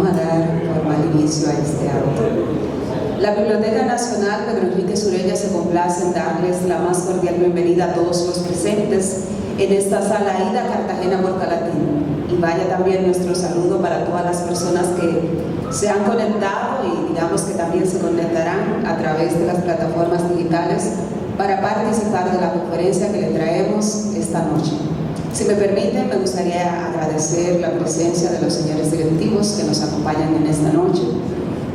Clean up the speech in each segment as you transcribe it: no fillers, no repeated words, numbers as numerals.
Vamos a dar formal inicio a este acto. La Biblioteca Nacional Pedro Enrique Sureña se complace en darles la más cordial bienvenida a todos los presentes en esta sala Ida Cartagena Portalatín. Y vaya también nuestro saludo para todas las personas que se han conectado y digamos que también se conectarán a través de las plataformas digitales para participar de la conferencia que le traemos esta noche. Si me permiten, me gustaría agradecer la presencia de los señores directivos que nos acompañan en esta noche,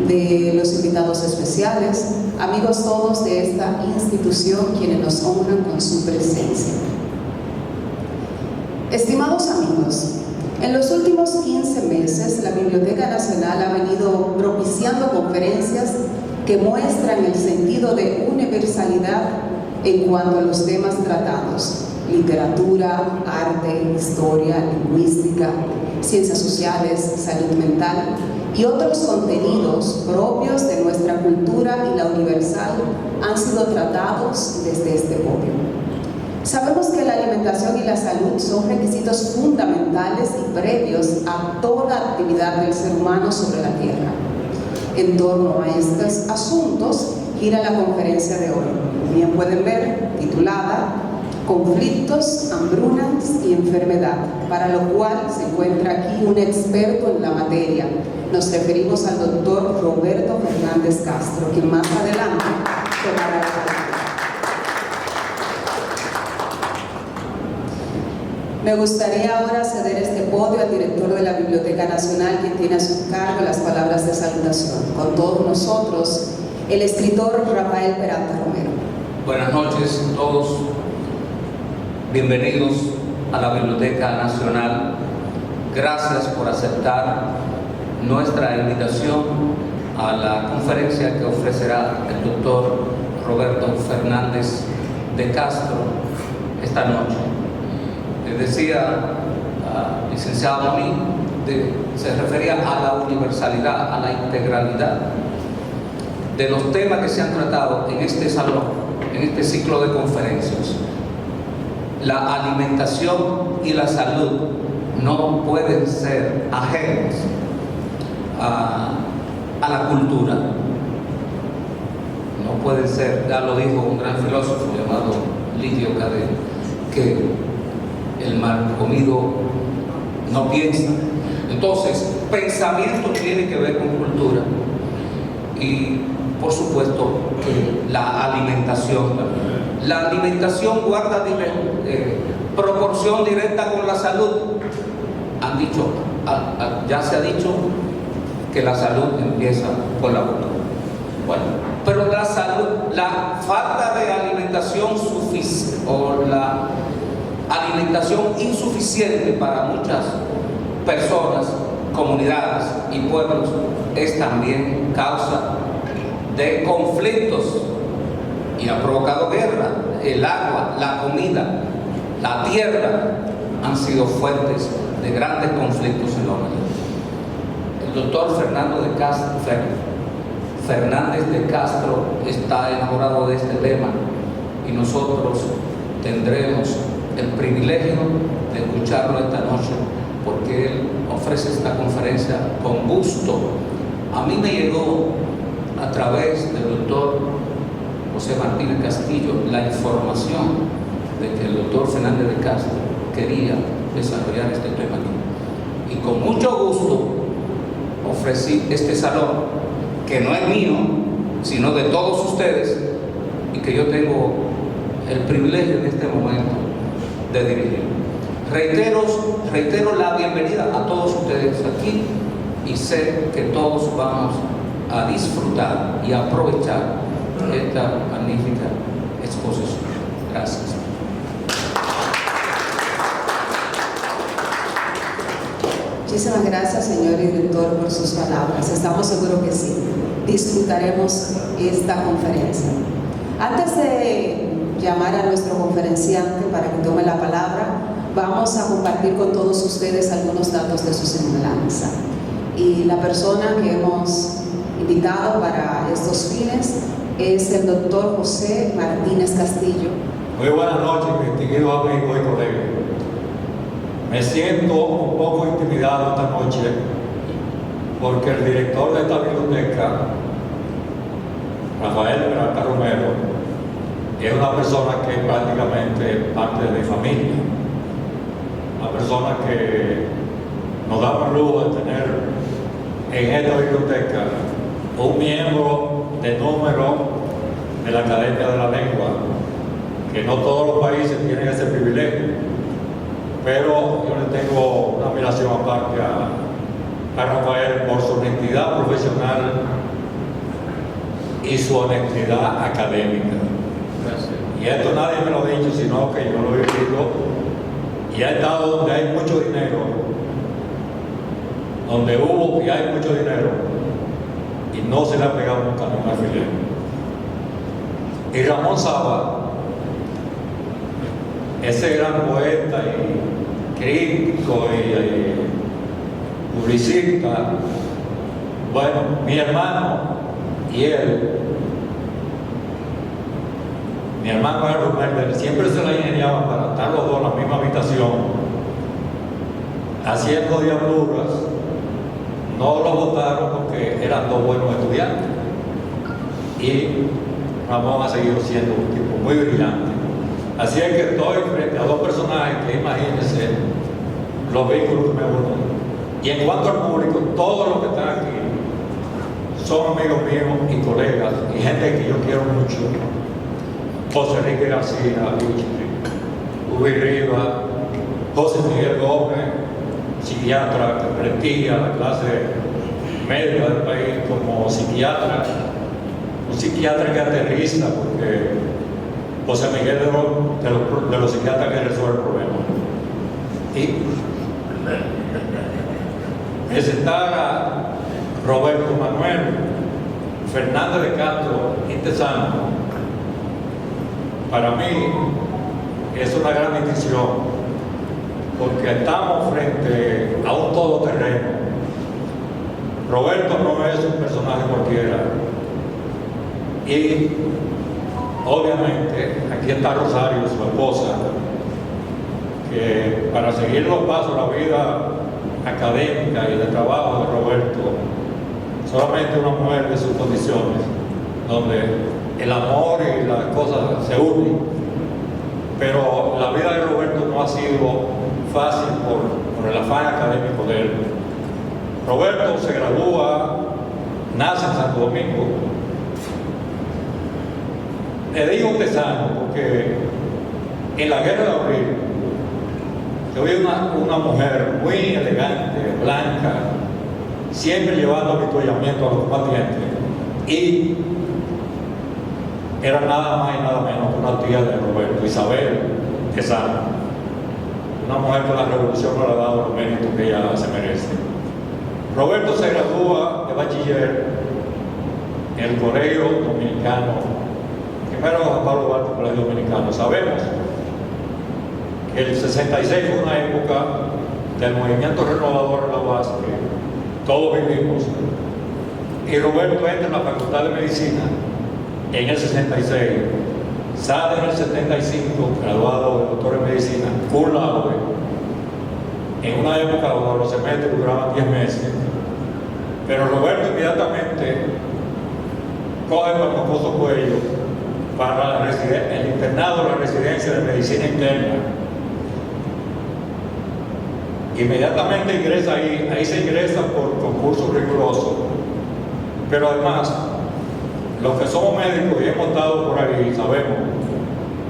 de los invitados especiales, amigos todos de esta institución quienes nos honran con su presencia. Estimados amigos, en los últimos 15 meses la Biblioteca Nacional ha venido propiciando conferencias que muestran el sentido de universalidad en cuanto a los temas tratados: literatura, arte, historia, lingüística, ciencias sociales, salud mental y otros contenidos propios de nuestra cultura y la universal han sido tratados desde este podio. Sabemos que la alimentación y la salud son requisitos fundamentales y previos a toda actividad del ser humano sobre la tierra. En torno a estos asuntos gira la conferencia de hoy. Bien pueden ver, titulada Conflictos, hambrunas y enfermedad, para lo cual se encuentra aquí un experto en la materia. Nos referimos al doctor Roberto Fernández Castro, quien más adelante tomará la palabra. Me gustaría ahora ceder este podio al director de la Biblioteca Nacional, quien tiene a su cargo las palabras de salutación. Con todos nosotros, el escritor Rafael Peralta Romero. Buenas noches a todos. Bienvenidos a la Biblioteca Nacional. Gracias por aceptar nuestra invitación a la conferencia que ofrecerá el doctor Roberto Fernández de Castro esta noche. Les decía, licenciado Moni, se refería a la universalidad, a la integralidad de los temas que se han tratado en este salón, en este ciclo de conferencias. La alimentación y la salud no pueden ser ajenas a la cultura. No pueden ser, ya lo dijo un gran filósofo llamado Lidio Cadena, que el mal comido no piensa. Entonces, pensamiento tiene que ver con cultura y, por supuesto, la alimentación. La alimentación guarda proporción directa con la salud. Han dicho, ya se ha dicho que la salud empieza por la boca. Bueno, pero la salud, la falta de alimentación o la alimentación insuficiente para muchas personas, comunidades y pueblos es también causa de conflictos y ha provocado guerra. El agua, la comida, la tierra han sido fuentes de grandes conflictos en la humanidad. El doctor Fernández de Castro está enamorado de este tema y nosotros tendremos el privilegio de escucharlo esta noche porque él ofrece esta conferencia con gusto. A mí me llegó a través del doctor José Martínez Castillo la información de que el doctor Fernández de Castro quería desarrollar este tema aquí. Y con mucho gusto ofrecí este salón, que no es mío, sino de todos ustedes, y que yo tengo el privilegio en este momento de dirigir. Reitero la bienvenida a todos ustedes aquí y sé que todos vamos a disfrutar y aprovechar esta magnífica exposición. Gracias. Muchísimas gracias, señor director, por sus palabras. Estamos seguros que sí, disfrutaremos esta conferencia. Antes de llamar a nuestro conferenciante para que tome la palabra, vamos a compartir con todos ustedes algunos datos de su semblanza. Y la persona que hemos invitado para estos fines es el doctor José Martínez Castillo. Muy buenas noches, distinguidos amigos y colegas. Me siento un poco intimidado esta noche porque el director de esta biblioteca, Rafael Peralta Romero, es una persona que es prácticamente parte de mi familia, una persona que nos da el lujo de tener en esta biblioteca un miembro de número de la Academia de la Lengua, que no todos los países tienen ese privilegio, pero yo le tengo una admiración aparte a Rafael por su honestidad profesional y su honestidad académica. Gracias. Y esto nadie me lo ha dicho, sino que yo lo he vivido y ha estado donde hay mucho dinero, donde hubo y hay mucho dinero, y no se le ha pegado nunca ni un alfiler. Y Ramón Saba, ese gran poeta y crítico y publicista, bueno, mi hermano y él, mi hermano era Rumel, siempre se la ingeniaban para estar los dos en la misma habitación, haciendo diabluras. No lo votaron porque eran dos buenos estudiantes. Y Ramón ha seguido siendo un tipo muy brillante. Así es que estoy frente a dos personajes que, imagínense, los vínculos que me unen. Y en cuanto al público, todos los que están aquí son amigos míos y colegas y gente que yo quiero mucho. José Enrique García, Ubi Rivas, José Miguel Gómez, psiquiatra que prestigia la clase media del país como psiquiatra, un psiquiatra que aterriza, porque José Miguel es de los psiquiatras que resuelven problemas. Y presentar a Roberto Manuel Fernández de Castro Intesano, para mí es una gran distinción, porque estamos frente a un todoterreno. Roberto no es un personaje cualquiera. Y obviamente aquí está Rosario, su esposa, que para seguir los pasos de la vida académica y de trabajo de Roberto, solamente una mujer de sus condiciones, donde el amor y las cosas se unen. Pero la vida de Roberto no ha sido fácil por el afán académico de él. Roberto se gradúa, nace en Santo Domingo. Le digo Tesano porque en la Guerra de Abril yo vi una mujer muy elegante, blanca, siempre llevando avituallamiento a los combatientes, y era nada más y nada menos que una tía de Roberto, Isabel Tesano, una mujer que la revolución no le ha dado los méritos que ella se merece. Roberto se gradúa de bachiller en el Colegio Dominicano, primero Juan Pablo Duarte, Colegio Dominicano. Sabemos que el 66 fue una época del movimiento renovador de la UAS que todos vivimos, y Roberto entra en la Facultad de Medicina en el 66, sale en el 75, graduado de doctor en medicina, cum laude, en una época donde los semestres duraban 10 meses. Pero Roberto inmediatamente coge el famoso cuello para el internado de la residencia de medicina interna. Inmediatamente ingresa ahí se ingresa por concurso riguroso. Pero además, los que somos médicos y hemos estado por ahí sabemos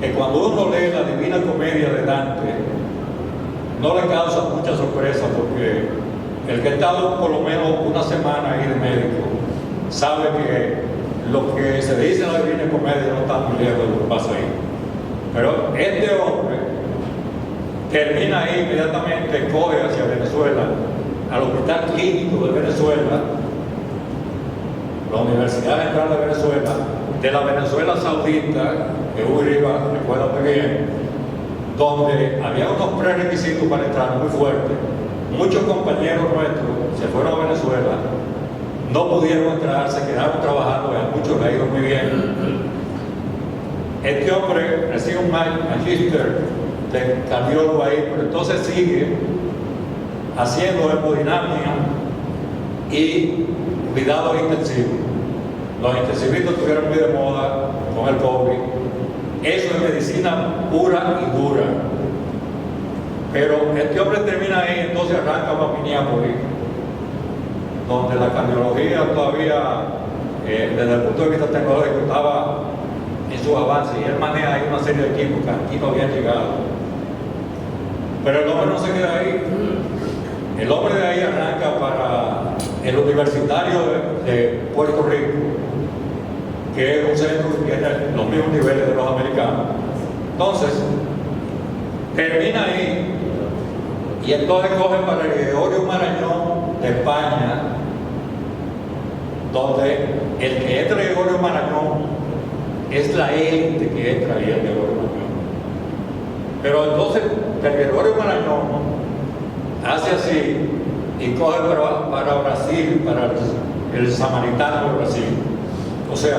que cuando uno lee la Divina Comedia de Dante, no le causa mucha sorpresa, porque el que ha estado por lo menos una semana ahí de médico sabe que lo que se dice en la Divina Comedia no está muy lejos de lo que pasa ahí. Pero este hombre termina ahí, inmediatamente coge hacia Venezuela, al Hospital Clínico de Venezuela, la Universidad Central de Venezuela, de la Venezuela Saudita, que Hugo Rivas recuerda muy bien, donde había unos prerequisitos para entrar muy fuertes. Muchos compañeros nuestros se fueron a Venezuela, no pudieron entrar, se quedaron trabajando, y a muchos le ha ido muy bien. Este hombre recibe un magíster de cardiólogo ahí, pero entonces sigue haciendo hemodinamia y cuidados intensivos. Los intensivistas estuvieron muy de moda con el COVID. Eso es medicina pura y dura. Pero este hombre termina ahí, entonces arranca para Minneapolis, donde la cardiología todavía, desde el punto de vista tecnológico, estaba en sus avances, y él maneja ahí una serie de equipos que aquí no habían llegado. Pero el hombre no se queda ahí. El hombre de ahí arranca para el Universitario de Puerto Rico, que es un centro que tiene los mismos niveles de los americanos. Entonces, termina ahí y entonces coge para el Gregorio Marañón de España, donde el que entra el Gregorio Marañón es la élite que entra ahí al Gregorio Marañón. Pero entonces el Gregorio Marañón hace así y coge para Brasil, para el samaritano de Brasil. O sea,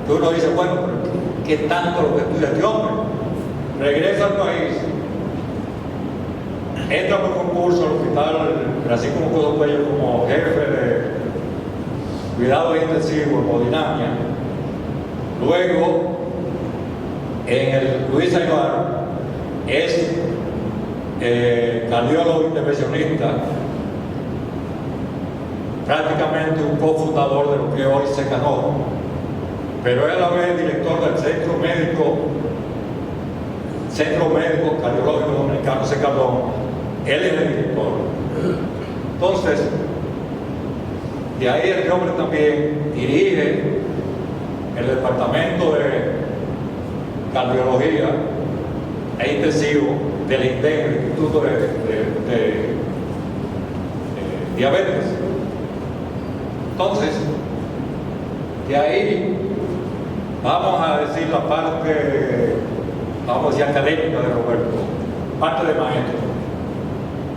que uno dice, bueno, pero ¿qué tanto lo que estudia este hombre? Regresa al país, entra por concurso al hospital Francisco Mocoso Cuello como jefe de cuidados intensivos en hemodinamia. Luego, en el Luis Aybar, es cardiólogo intervencionista, prácticamente un cofundador de lo que hoy se ganó, pero él a la vez director del Centro Médico Cardiológico Dominicano Secaldón. Él es el director. Entonces, de ahí este hombre también dirige el departamento de cardiología e intensivo del INDEC, el Instituto de Diabetes. Entonces, de ahí vamos a decir la parte, vamos a decir, académica de Roberto, parte de maestro.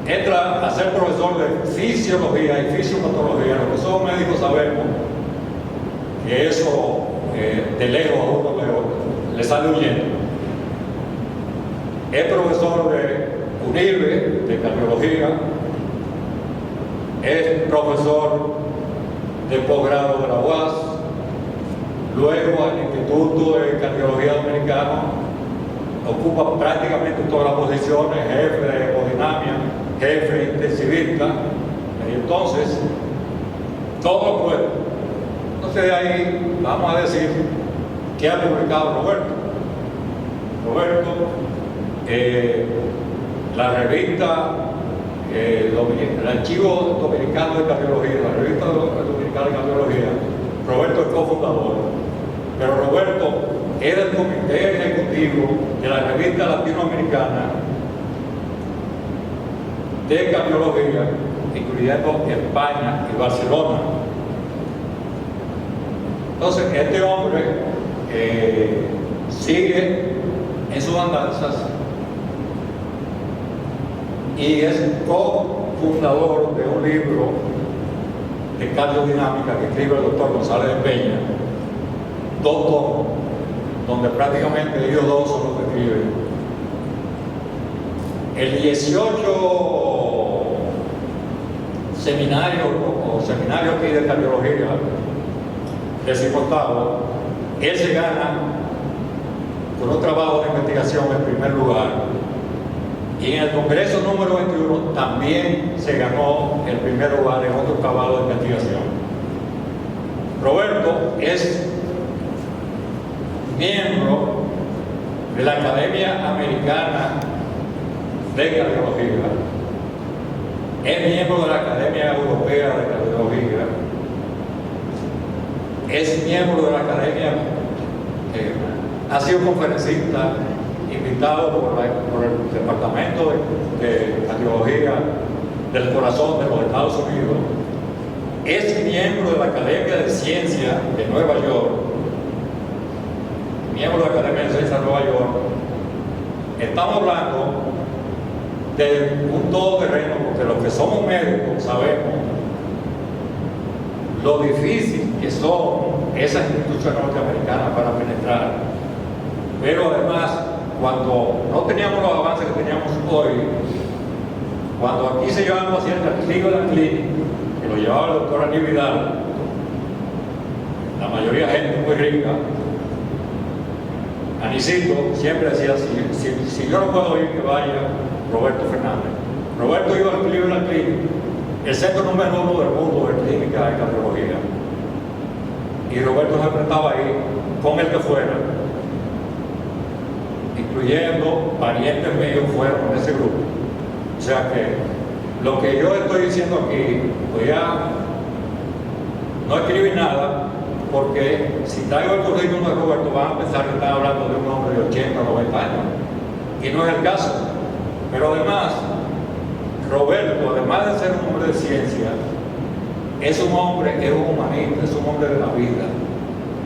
Entra a ser profesor de fisiología y fisiopatología. Los que somos médicos sabemos que eso de lejos a uno le sale huyendo. Es profesor de UNIBE, de cardiología, es profesor de posgrado de la UAS, luego al Instituto de Cardiología Dominicano, ocupa prácticamente todas las posiciones, jefe de hemodinamia, jefe intensivista, y entonces todo lo puede. Entonces de ahí vamos a decir que ha publicado Roberto. La revista, el Archivo Dominicano de Cardiología, la revista dominicana de cardiología, Roberto es cofundador, pero Roberto era el comité ejecutivo de la revista latinoamericana de cardiología, incluyendo España y Barcelona. Entonces, este hombre sigue en sus andanzas y es cofundador de un libro de cardiodinámica que escribe el doctor González de Peña, 2 tomos, donde prácticamente ellos dos son los que escriben. El 18 seminario aquí de cardiología, decimoctavo, él se gana con un trabajo de investigación en primer lugar, y en el Congreso número 21 también se ganó el primer lugar en otro trabajo de investigación. Roberto es miembro de la Academia Americana de Cardiología, es miembro de la Academia Europea de Cardiología, es miembro de la Academia, ha sido conferencista invitado por el Departamento de Cardiología del Corazón de los Estados Unidos, es miembro de la Academia de Ciencia de Nueva York, miembro de la Academia de Ciencia de Nueva York. Estamos hablando de un todoterreno, porque los que somos médicos sabemos lo difícil que son esas instituciones norteamericanas para penetrar. Pero además, cuando no teníamos los avances que teníamos hoy, cuando aquí se llevaban pacientes al Cleveland Clinic, lo llevaba el doctor Aníbal Vidal, la mayoría de gente muy rica, Anicito siempre decía, si yo no puedo ir, que vaya Roberto Fernández. Roberto iba al Cleveland Clinic, el centro número 1 del mundo de clínica y cardiología. Y Roberto se enfrentaba ahí con el que fuera, incluyendo parientes míos fueron de ese grupo. O sea que lo que yo estoy diciendo aquí, pues ya no escribí nada, porque si traigo el currículum de Roberto van a pensar que están hablando de un hombre de 80 o 90 años, y no es el caso. Pero además, Roberto, además de ser un hombre de ciencia, es un hombre, es un humanista, es un hombre de la vida.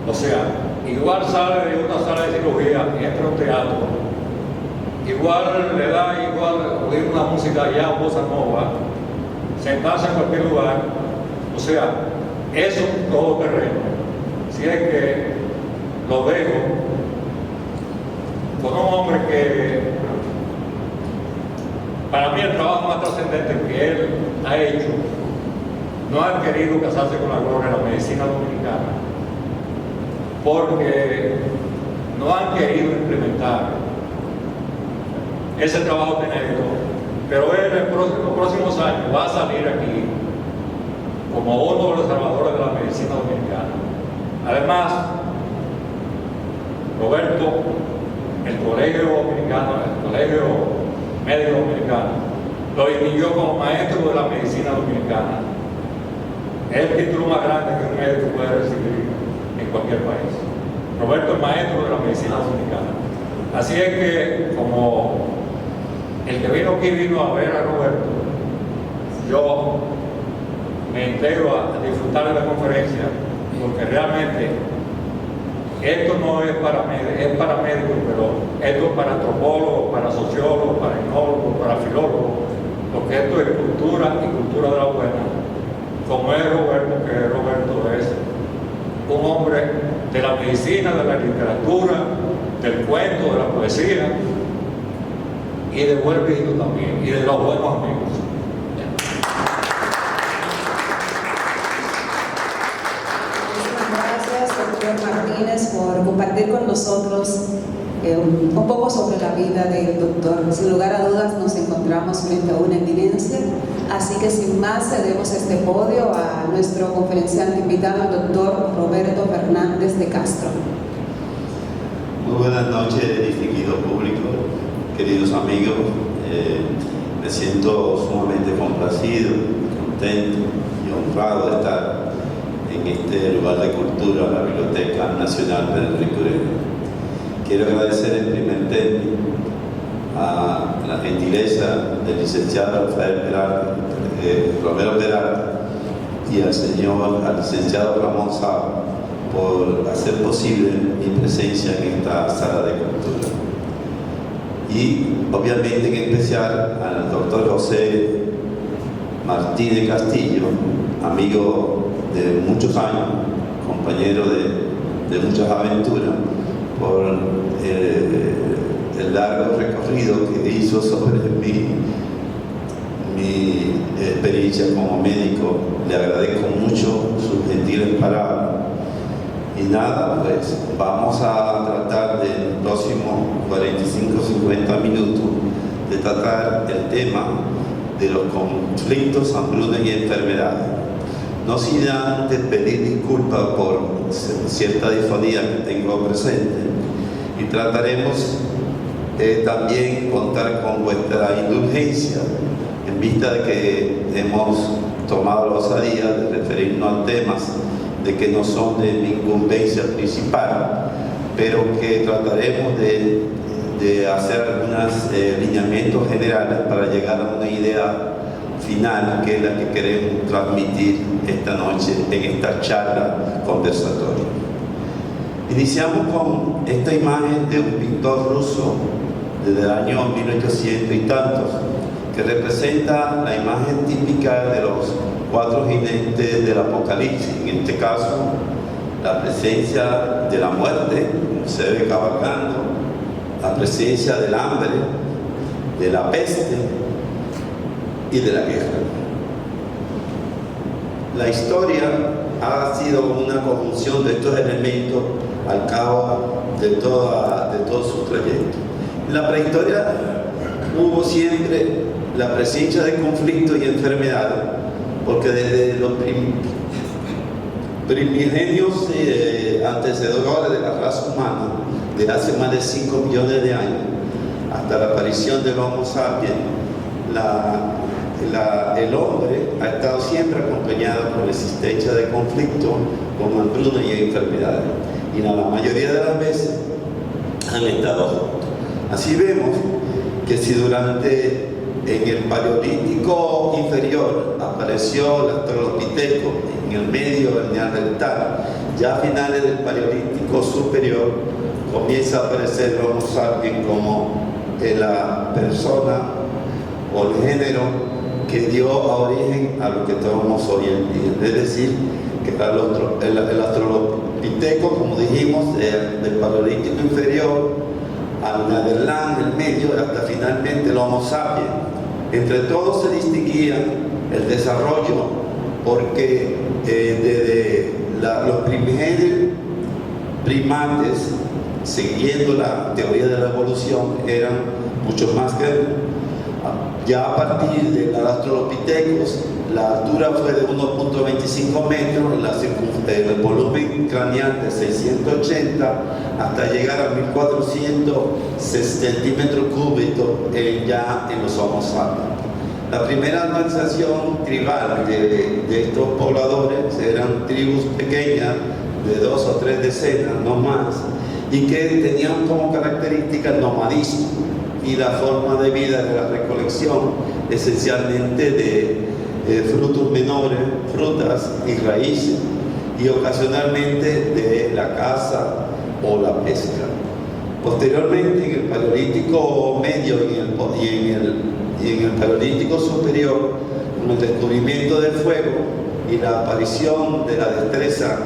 O sea, igual sale de una sala de cirugía y entra a un teatro, igual le da igual oír una música ya o bossa nova, sentarse en cualquier lugar. O sea, es un todoterreno. Si es que lo dejo con un hombre que, para mí, el trabajo más trascendente que él ha hecho, no ha querido casarse con la gloria de la medicina dominicana, porque no han querido implementar ese trabajo genético. Pero él en los próximos años va a salir aquí como uno de los salvadores de la medicina dominicana. Además, Roberto, el Colegio Dominicano, el Colegio Médico Dominicano, lo inició como maestro de la medicina dominicana. Es el título más grande que un médico puede recibir en cualquier país. Roberto es maestro de la medicina dominicana. Así es que, como el que vino aquí vino a ver a Roberto, yo me integro a disfrutar de la conferencia, porque realmente esto no es para médicos, pero esto es para antropólogos, para sociólogos, para etnólogos, para filólogos, porque esto es cultura y cultura de la buena. Como es Roberto, que Roberto es un hombre de la medicina, de la literatura, del cuento, de la poesía y de buen vino también, y de los buenos amigos. Martínez por compartir con nosotros un poco sobre la vida del doctor. Sin lugar a dudas nos encontramos frente a una eminencia, así que sin más cedemos este podio a nuestro conferenciante invitado, el doctor Roberto Fernández de Castro. Muy buenas noches, distinguido público, queridos amigos. Me siento sumamente complacido, contento y honrado de estar en este lugar de cultura, la Biblioteca Nacional Pedro Enrique Ureña. Quiero agradecer en primer término a la gentileza del licenciado Romero Peralta y al licenciado Ramón Saba por hacer posible mi presencia en esta sala de cultura. Y obviamente en especial al doctor José Martínez Castillo, amigo de muchos años, compañero de muchas aventuras, por el largo recorrido que hizo sobre mi experiencia como médico. Le agradezco mucho sus gentiles palabras. Y nada, pues vamos a tratar de en los próximos 45-50 minutos de tratar el tema de los conflictos, hambrunas y enfermedades. No sin antes pedir disculpas por cierta disfonía que tengo presente, y trataremos también contar con vuestra indulgencia en vista de que hemos tomado la osadía de referirnos a temas de que no son de mi incumbencia principal, pero que trataremos de hacer algunos lineamientos generales para llegar a una idea final, que es la que queremos transmitir esta noche en esta charla conversatoria. Iniciamos con esta imagen de un pintor ruso desde el año 1800 y tantos, que representa la imagen típica de los 4 jinetes del Apocalipsis. En este caso, la presencia de la muerte, como se ve cabalgando, la presencia del hambre, de la peste y de la guerra. la historia ha sido una conjunción de estos elementos al cabo de todo su trayecto. En la prehistoria hubo siempre la presencia de conflictos y enfermedades, porque desde los primigenios antecedentes de la raza humana, de hace más de 5 millones de años, hasta la aparición del Homo sapiens, el hombre ha estado siempre acompañado por la existencia de conflictos, como hambruna y enfermedades, y la mayoría de las veces han estado juntos. Así vemos que si en el Paleolítico inferior apareció el Australopithecus, en el medio el Neandertal, ya a finales del Paleolítico superior comienza a aparecer el Homo sapiens como la persona o el género que dio origen a lo que tenemos hoy en día. Es decir, que el Australopithecus, como dijimos, del Paleolítico inferior al Neandertal, el medio, hasta finalmente el Homo sapiens. Entre todos se distinguía el desarrollo, porque desde los primigenios primates, siguiendo la teoría de la evolución, eran mucho más que ya a partir del Australopithecus, la altura fue de 1.25 metros, el volumen craneal de 680, hasta llegar a 1400 centímetros cúbicos ya en los Homo sapiens. La primera organización tribal de estos pobladores eran tribus pequeñas de 2 o 3 decenas, no más, y que tenían como característica el nomadismo y la forma de vida de la recolección, esencialmente de frutos menores, frutas y raíces, y ocasionalmente de la caza o la pesca. Posteriormente, en el Paleolítico medio y en el Paleolítico superior, con el descubrimiento del fuego y la aparición de la destreza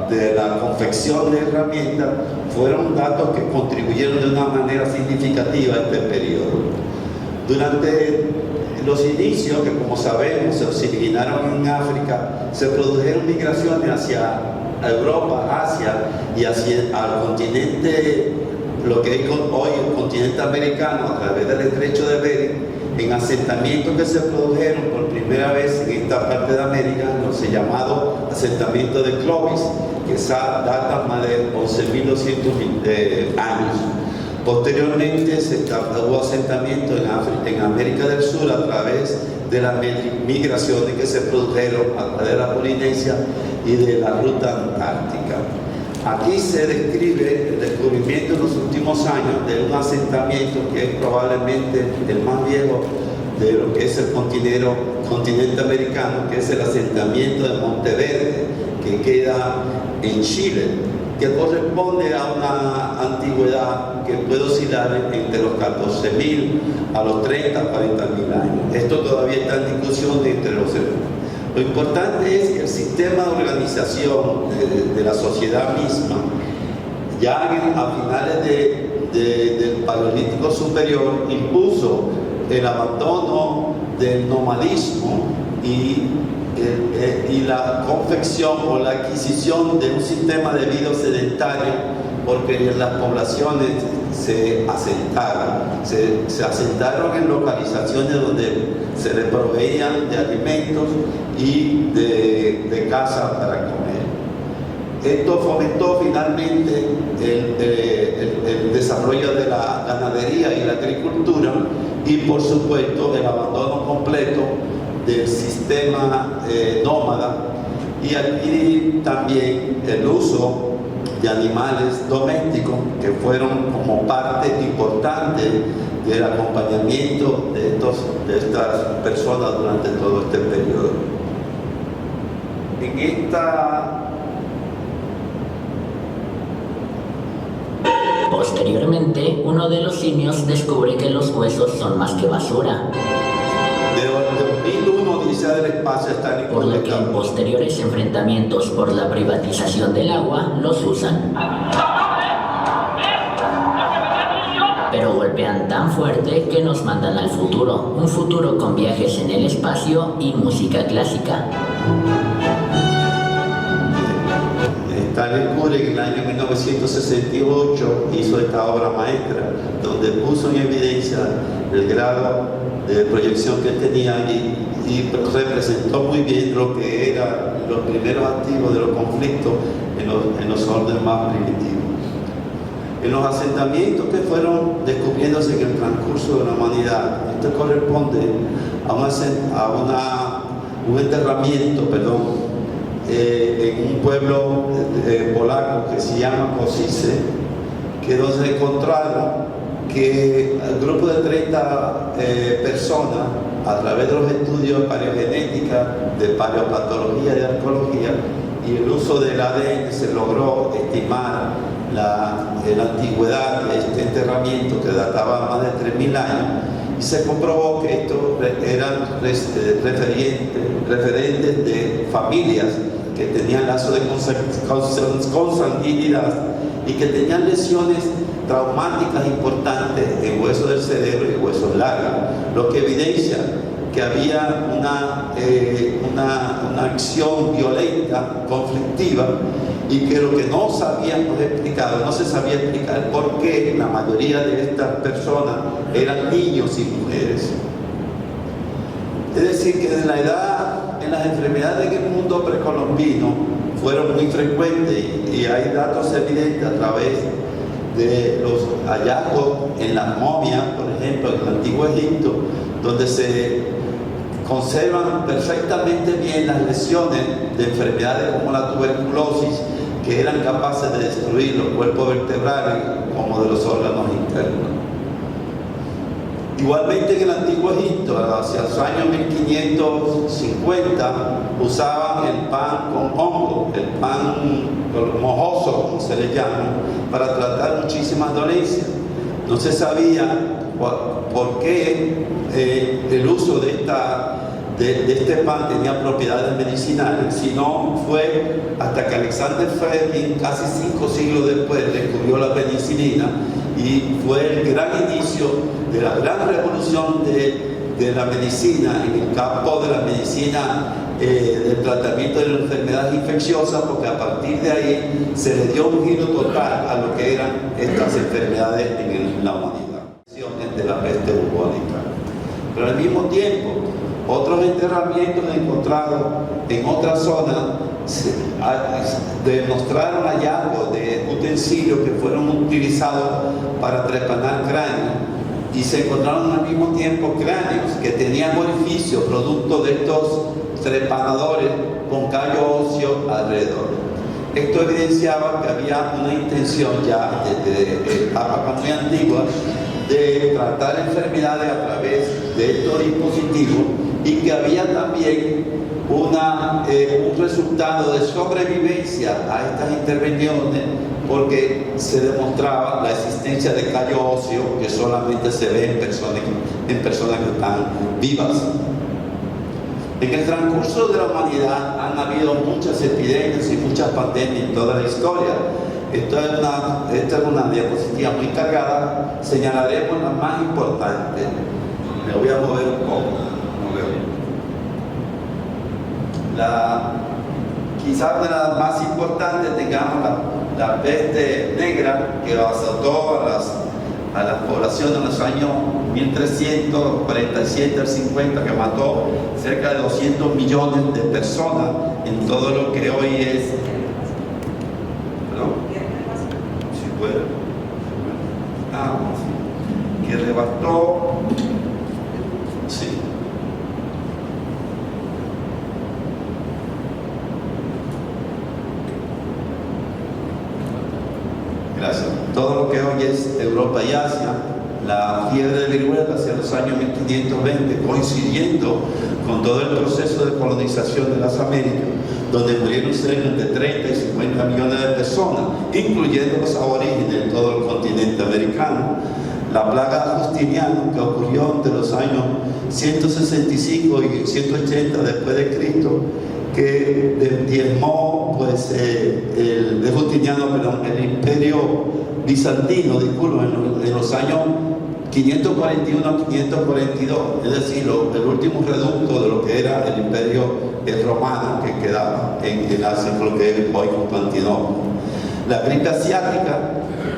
de la confección de herramientas, fueron datos que contribuyeron de una manera significativa a este periodo. Durante los inicios, que como sabemos se originaron en África, se produjeron migraciones hacia Europa, Asia y hacia el continente, lo que es hoy el continente americano, a través del estrecho de Bering, en asentamientos que se produjeron por primera vez en esta parte de América, los llamados asentamientos de Clovis, que datan más de 11.200 años. Posteriormente hubo asentamientos en América del Sur a través de las migraciones que se produjeron a través de la Polinesia y de la ruta antártica. Aquí se describe el descubrimiento en los últimos años de un asentamiento que es probablemente el más viejo de lo que es el continente americano, que es el asentamiento de Monteverde, que queda en Chile, que corresponde a una antigüedad que puede oscilar entre los 14.000 a los 30, 40.000 años. Esto todavía está en discusión entre los hermanos. Lo importante es que el sistema de organización de la sociedad misma, ya a finales del Paleolítico superior, impuso el abandono del nomadismo y la confección o la adquisición de un sistema de vida sedentario, porque las poblaciones se asentaron en localizaciones donde se les proveían de alimentos y de casa para comer. Esto fomentó finalmente el desarrollo de la ganadería y la agricultura y, por supuesto, el abandono completo del sistema nómada, y aquí también el uso de animales domésticos que fueron como parte importante del acompañamiento de estas personas durante todo este periodo. Posteriormente, uno de los simios descubre que los huesos son más que basura, De 2001, Odisea del Espacio, está por lo que en posteriores enfrentamientos por la privatización del agua los usan. Pero golpeando pegan tan fuerte que nos mandan al futuro, un futuro con viajes en el espacio y música clásica. Stanley Kubrick en el año 1968 hizo esta obra maestra, donde puso en evidencia el grado de proyección que tenía y representó muy bien lo que eran los primeros activos de los conflictos en los órdenes más primitivos. En los asentamientos que fueron descubriéndose en el transcurso de la humanidad, esto corresponde a un enterramiento, en un pueblo polaco que se llama Košice, que donde se encontraron que el grupo de 30 personas, a través de los estudios de paleogenética, de paleopatología y de arqueología y el uso del ADN, se logró estimar la antigüedad de este enterramiento, que databa más de 3.000 años, y se comprobó que estos eran referentes de familias que tenían lazos de consanguinidad y que tenían lesiones traumáticas importantes en huesos del cerebro y huesos largos, lo que evidencia que había una acción violenta, conflictiva, y que lo que no sabíamos explicar, no se sabía explicar por qué la mayoría de estas personas eran niños y mujeres. Es decir, que en las enfermedades en el mundo precolombino fueron muy frecuentes y hay datos evidentes a través de los hallazgos en las momias, por ejemplo, en el antiguo Egipto, donde se conservan perfectamente bien las lesiones de enfermedades como la tuberculosis, que eran capaces de destruir los cuerpos vertebrales como de los órganos internos. Igualmente en el antiguo Egipto, hacia los años 1550, usaban el pan con hongo, el pan mojoso, como se le llama, para tratar muchísimas dolencias. No se sabía por qué el uso de este pan tenía propiedades medicinales, sino fue hasta que Alexander Fleming, casi 5 siglos después, descubrió la penicilina, y fue el gran inicio de la gran revolución de la medicina en el campo de la medicina del tratamiento de las enfermedades infecciosas, porque a partir de ahí se le dio un giro total a lo que eran estas enfermedades en la humanidad, de la peste bubónica. Pero al mismo tiempo, otros enterramientos encontrados en otras zonas demostraron hallazgos de utensilios que fueron utilizados para trepanar cráneos, y se encontraron al mismo tiempo cráneos que tenían orificios producto de estos trepanadores con callo óseo alrededor. Esto evidenciaba que había una intención ya desde etapas muy antiguas de tratar enfermedades a través de estos dispositivos, y que había también un resultado de sobrevivencia a estas intervenciones, porque se demostraba la existencia de callo óseo que solamente se ve en personas que están vivas. En el transcurso de la humanidad han habido muchas epidemias y muchas pandemias en toda la historia. Esta es una diapositiva muy cargada. Señalaremos las más importantes. Me voy a mover un poco. Quizás de las más importantes tengamos la peste negra, que azotó a las poblaciones en los años 1347 al 50, que mató cerca de 200 millones de personas en todo lo que hoy es. ¿Perdón? Si puede. Que arrebató. Sí. Gracias. Todo lo que hoy es Europa y Asia, la fiebre de viruela hacia los años 1520, coincidiendo con todo el proceso de colonización de las Américas, donde murieron cerca de 30 y 50 millones de personas, incluyendo los aborígenes de todo el continente americano. La plaga Justiniana, que ocurrió entre los años 165 y 180 después de Cristo, que diezmó el imperio bizantino, disculpen, en los años 541 a 542, es decir, el último reducto de lo que era el imperio romano que quedaba en Asia, lo que es hoy Constantinopla. La gripe asiática,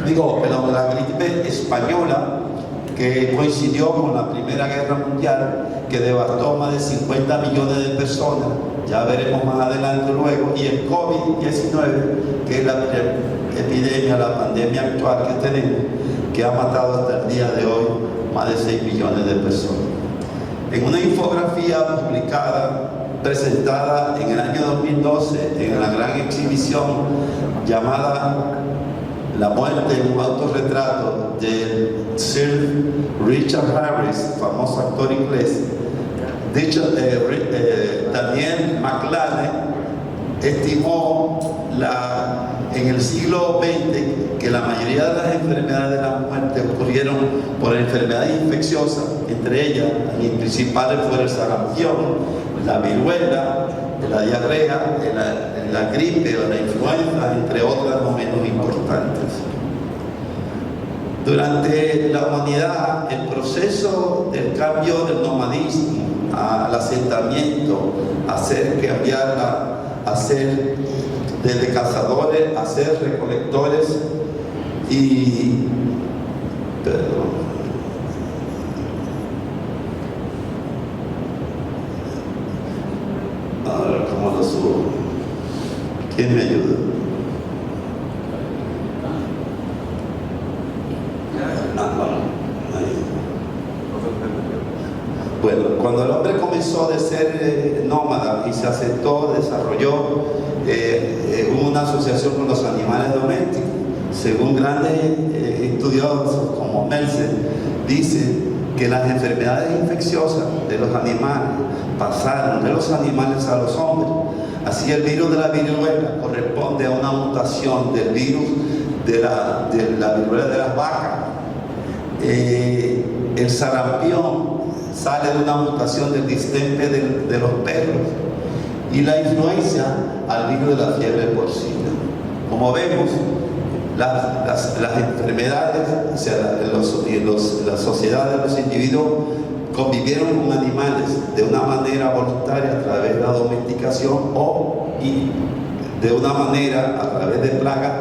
la gripe española, que coincidió con la Primera Guerra Mundial, que devastó más de 50 millones de personas, ya veremos más adelante luego, y el COVID-19, que es la epidemia, la pandemia actual que tenemos, que ha matado hasta el día de hoy más de 6 millones de personas. En una infografía publicada, presentada en el año 2012 en la gran exhibición llamada La muerte, un autorretrato de Sir Richard Harris, famoso actor inglés, Daniel McLaren estimó en el siglo XX que la mayoría de las enfermedades de la muerte ocurrieron por enfermedades infecciosas, entre ellas, y principales fueron el sarampión, la viruela, la diarrea, la gripe o la influenza, entre otras no menos importantes. Durante la humanidad, el proceso del cambio del nomadismo al asentamiento, a ser desde cazadores a ser recolectores y ahora, ¿cómo lo subo? ¿Quién me ayuda? Bueno, cuando el hombre comenzó de ser nómada y se aceptó, desarrolló una asociación con los animales domésticos. Según grandes estudiosos como Meltzer, dice que las enfermedades infecciosas de los animales pasaron de los animales a los hombres. Así el virus de la viruela corresponde a una mutación del virus de la viruela de las vacas. El sarampión sale de una mutación del distemper de los perros, y la influencia al virus de la fiebre porcina. Como vemos, las enfermedades, o sea, las sociedades de los individuos convivieron con animales de una manera voluntaria a través de la domesticación y de una manera a través de plagas,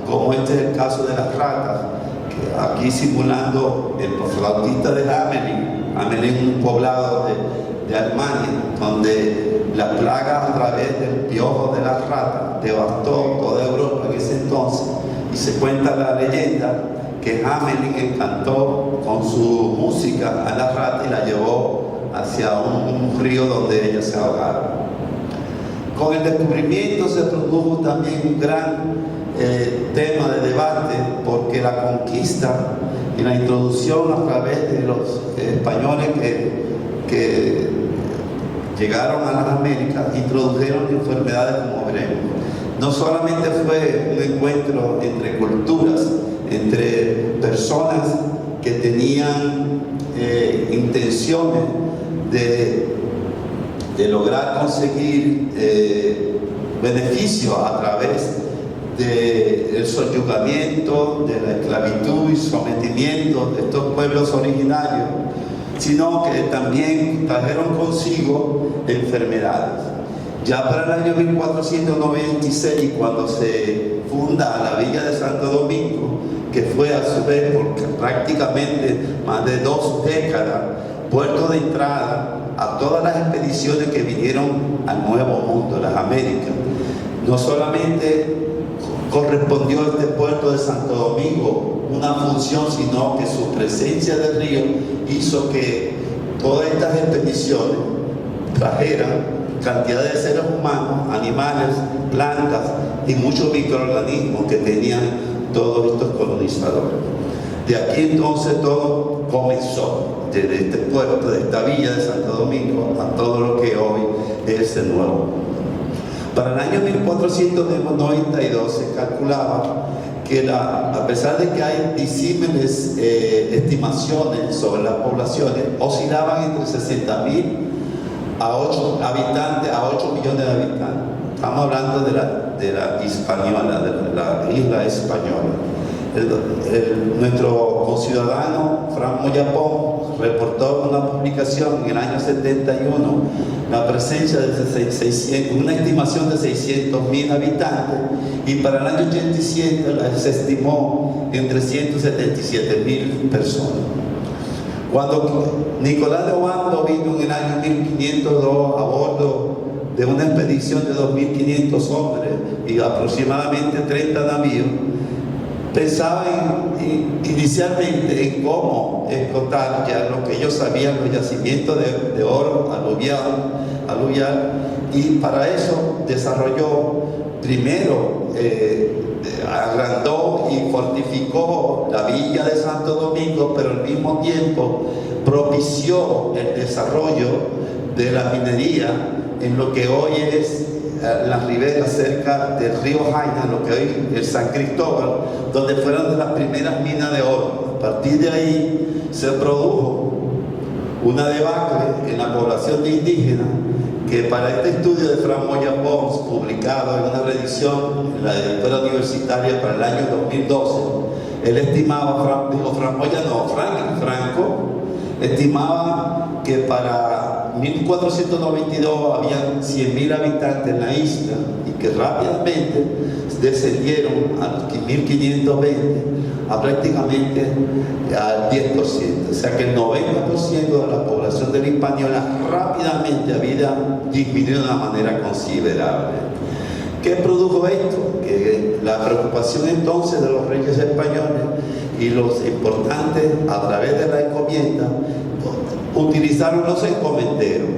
como este es el caso de las ratas, que aquí simulando el flautista de Hamelin, un poblado de Alemania, donde la plaga a través del piojo de las ratas devastó toda Europa en ese entonces, y se cuenta la leyenda que Hamelin encantó con su música a la rata y la llevó hacia un río donde ellas se ahogaron. Con el descubrimiento se produjo también un gran tema de debate, porque la conquista y la introducción a través de los españoles que llegaron a las Américas introdujeron enfermedades como veremos. No solamente fue un encuentro entre culturas, entre personas que tenían intenciones de lograr conseguir beneficios a través del subyugamiento, de la esclavitud y sometimiento de estos pueblos originarios, sino que también trajeron consigo enfermedades. Ya para el año 1496, cuando se funda la villa de Santo Domingo, que fue a su vez por prácticamente más de 2 décadas puerto de entrada a todas las expediciones que vinieron al Nuevo Mundo, las Américas. No solamente correspondió a este puerto de Santo Domingo una función, sino que su presencia del río hizo que todas estas expediciones trajeran cantidad de seres humanos, animales, plantas y muchos microorganismos que tenían todos estos colonizadores. De aquí entonces todo comenzó, desde este puerto, de esta villa de Santo Domingo, a todo lo que hoy es el Nuevo Mundo. Para el año 1492 se calculaba que a pesar de que hay disímiles estimaciones sobre las poblaciones, oscilaban entre 60.000 a 8 habitantes, a 8 millones de habitantes. Estamos hablando de la Hispaniola, de la isla española. Nuestro conciudadano Fran Moyapón reportó en una publicación en el año 71 la presencia de una estimación de 600.000 habitantes, y para el año 87 se estimó en 377.000 personas. Cuando Nicolás de Obando vino en el año 1502 a bordo de una expedición de 2.500 hombres y aproximadamente 30 navíos, pensaba inicialmente en cómo explotar ya lo que ellos sabían, los yacimientos de oro aluvial, y para eso desarrolló primero, agrandó y fortificó la villa de Santo Domingo, pero al mismo tiempo propició el desarrollo de la minería en lo que hoy es las riberas cerca del río Jaina, lo que hoy es San Cristóbal, donde fueron de las primeras minas de oro. A partir de ahí se produjo una debacle en la población de indígenas, que para este estudio de Fran Moya Pons, publicado en una reedición en la editora universitaria para el año 2012, él estimaba, Franco estimaba que para 1492 habían 100.000 habitantes en la isla, y que rápidamente descendieron a los 1520 a prácticamente al 10%. O sea que el 90% de la población de la Hispaniola rápidamente había disminuido de una manera considerable. ¿Qué produjo esto? Que la preocupación entonces de los reyes españoles y los importantes, a través de la encomienda, utilizaron los encomenderos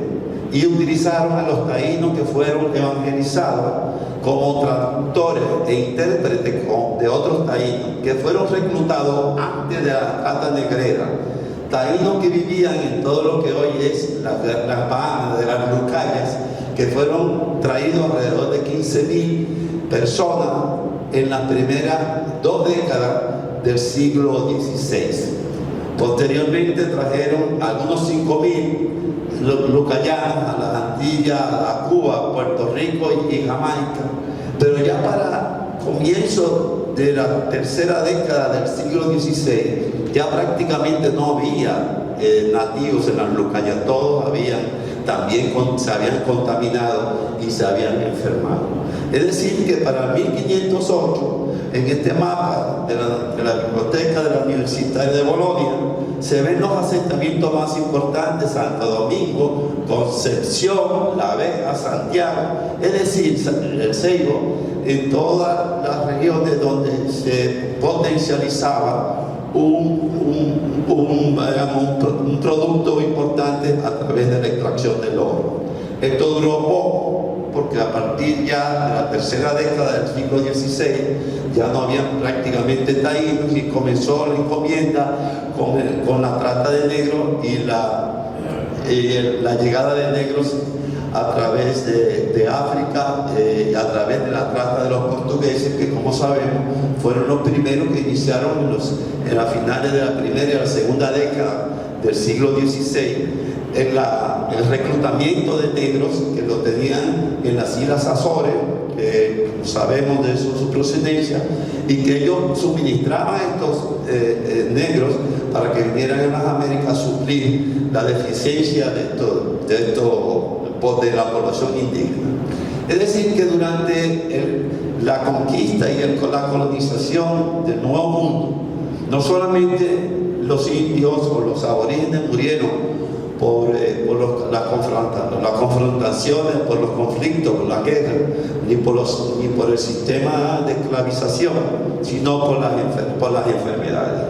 y utilizaron a los taínos que fueron evangelizados como traductores e intérpretes de otros taínos que fueron reclutados antes de la trata negrera, taínos que vivían en todo lo que hoy es las Bahamas, de las Lucayas, que fueron traídos alrededor de 15.000 personas en las primeras 2 décadas del siglo XVI. Posteriormente trajeron algunos 5.000 lucayanos a las Antillas, a Cuba, Puerto Rico y Jamaica. Pero ya para comienzo de la tercera década del siglo XVI, ya prácticamente no había nativos en las Lucayas. Todos se habían contaminado y se habían enfermado. Es decir, que para 1508, en este mapa de la biblioteca de la Universitaria de Bolonia, se ven los asentamientos más importantes: Santo Domingo, Concepción, La Vega, Santiago, es decir, el Ceibo, en todas las regiones donde se potencializaba un producto importante a través de la extracción del oro. Esto duró poco, porque a partir ya de la tercera década del siglo XVI ya no había prácticamente taínos, y comenzó la encomienda con la trata de negros y la llegada de negros a través de África, a través de la trata de los portugueses, que, como sabemos, fueron los primeros que iniciaron en las finales de la primera y la segunda década del siglo XVI el reclutamiento de negros, que lo tenían en las Islas Azores, que sabemos de su procedencia, y que ellos suministraban a estos negros para que vinieran a las Américas a suplir la deficiencia de la población indígena. Es decir, que durante la conquista y la colonización del Nuevo Mundo, no solamente los indios o los aborígenes murieron por las confrontaciones, por los conflictos, por la guerra, ni por el sistema de esclavización, sino por las enfermedades.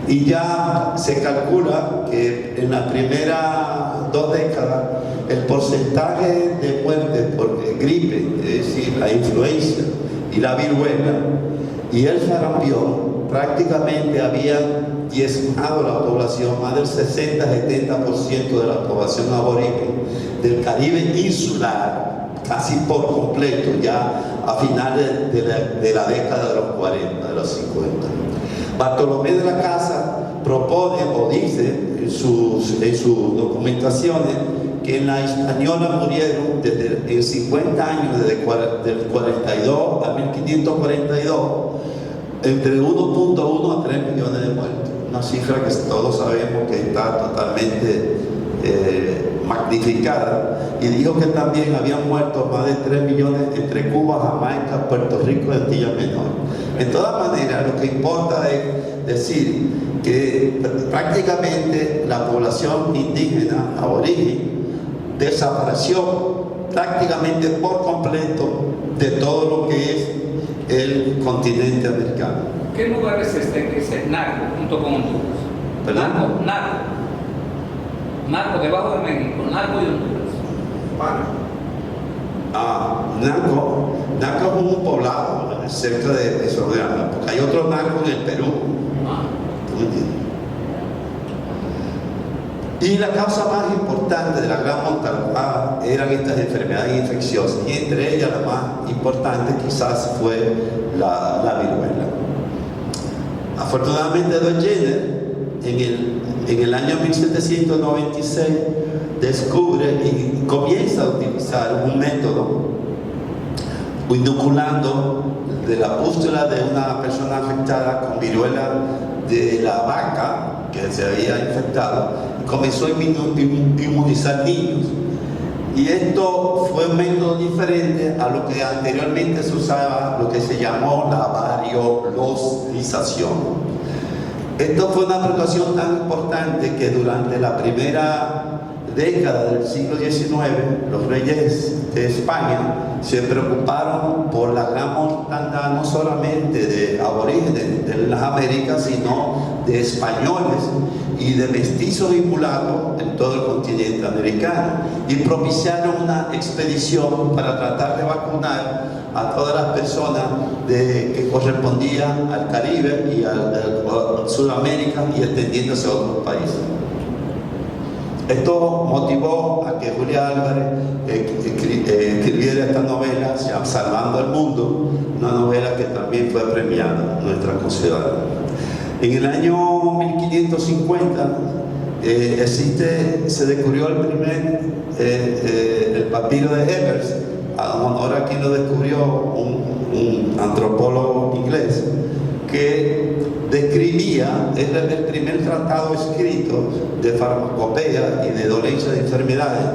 Y ya se calcula que en las primeras 2 décadas el porcentaje de muertes por gripe, es decir, la influenza y la viruela y el sarampión, prácticamente habían diezmado la población, más del 60-70% de la población aborigen del Caribe insular, casi por completo, ya a finales de la década de los 40, de los 50. Bartolomé de la Casa propone o dice en sus documentaciones que en la Hispaniola murieron en 50 años, del 42 a 1542, entre 1.1 a 3 millones de muertos. Una cifra que todos sabemos que está totalmente magnificada. Y dijo que también habían muerto más de 3 millones entre Cuba, Jamaica, Puerto Rico y Antillas Menores. En todas maneras, lo que importa es decir que prácticamente la población indígena aborigen desapareció prácticamente por completo de todo lo que es el continente americano. ¿Qué lugar es este que es el Narco junto con Honduras? ¿Perdón? Narco debajo de México, Narco y Honduras. Naco es un poblado cerca de Soriano, porque hay otro Naco en el Perú. ¿Tú me entiendes? Y la causa más importante de la gran mortalidad eran estas enfermedades infecciosas, y entre ellas la más importante quizás fue la viruela. Afortunadamente, Don Jenner en el año 1796 descubre y comienza a utilizar un método inoculando de la pústula de una persona afectada con viruela de la vaca que se había infectado, comenzó a inmunizar niños. Y esto fue un método diferente a lo que anteriormente se usaba, lo que se llamó la variolocización. Esto fue una precaución tan importante que durante la primera década del siglo XIX, los reyes de España se preocuparon por la gran mortandad no solamente de aborígenes de las Américas, sino de españoles y de mestizos y mulatos en todo el continente americano, y propiciaron una expedición para tratar de vacunar a todas las personas que correspondían al Caribe y al Sudamérica y extendiéndose a otros países. Esto motivó a que Julia Álvarez escribiera esta novela, se llama Salvando el Mundo, una novela que también fue premiada en nuestra ciudad. En el año 1550 se descubrió el papiro de Ebers, a honor a quien lo descubrió un antropólogo inglés, que describía, era el primer tratado escrito de farmacopea y de dolencia de enfermedades.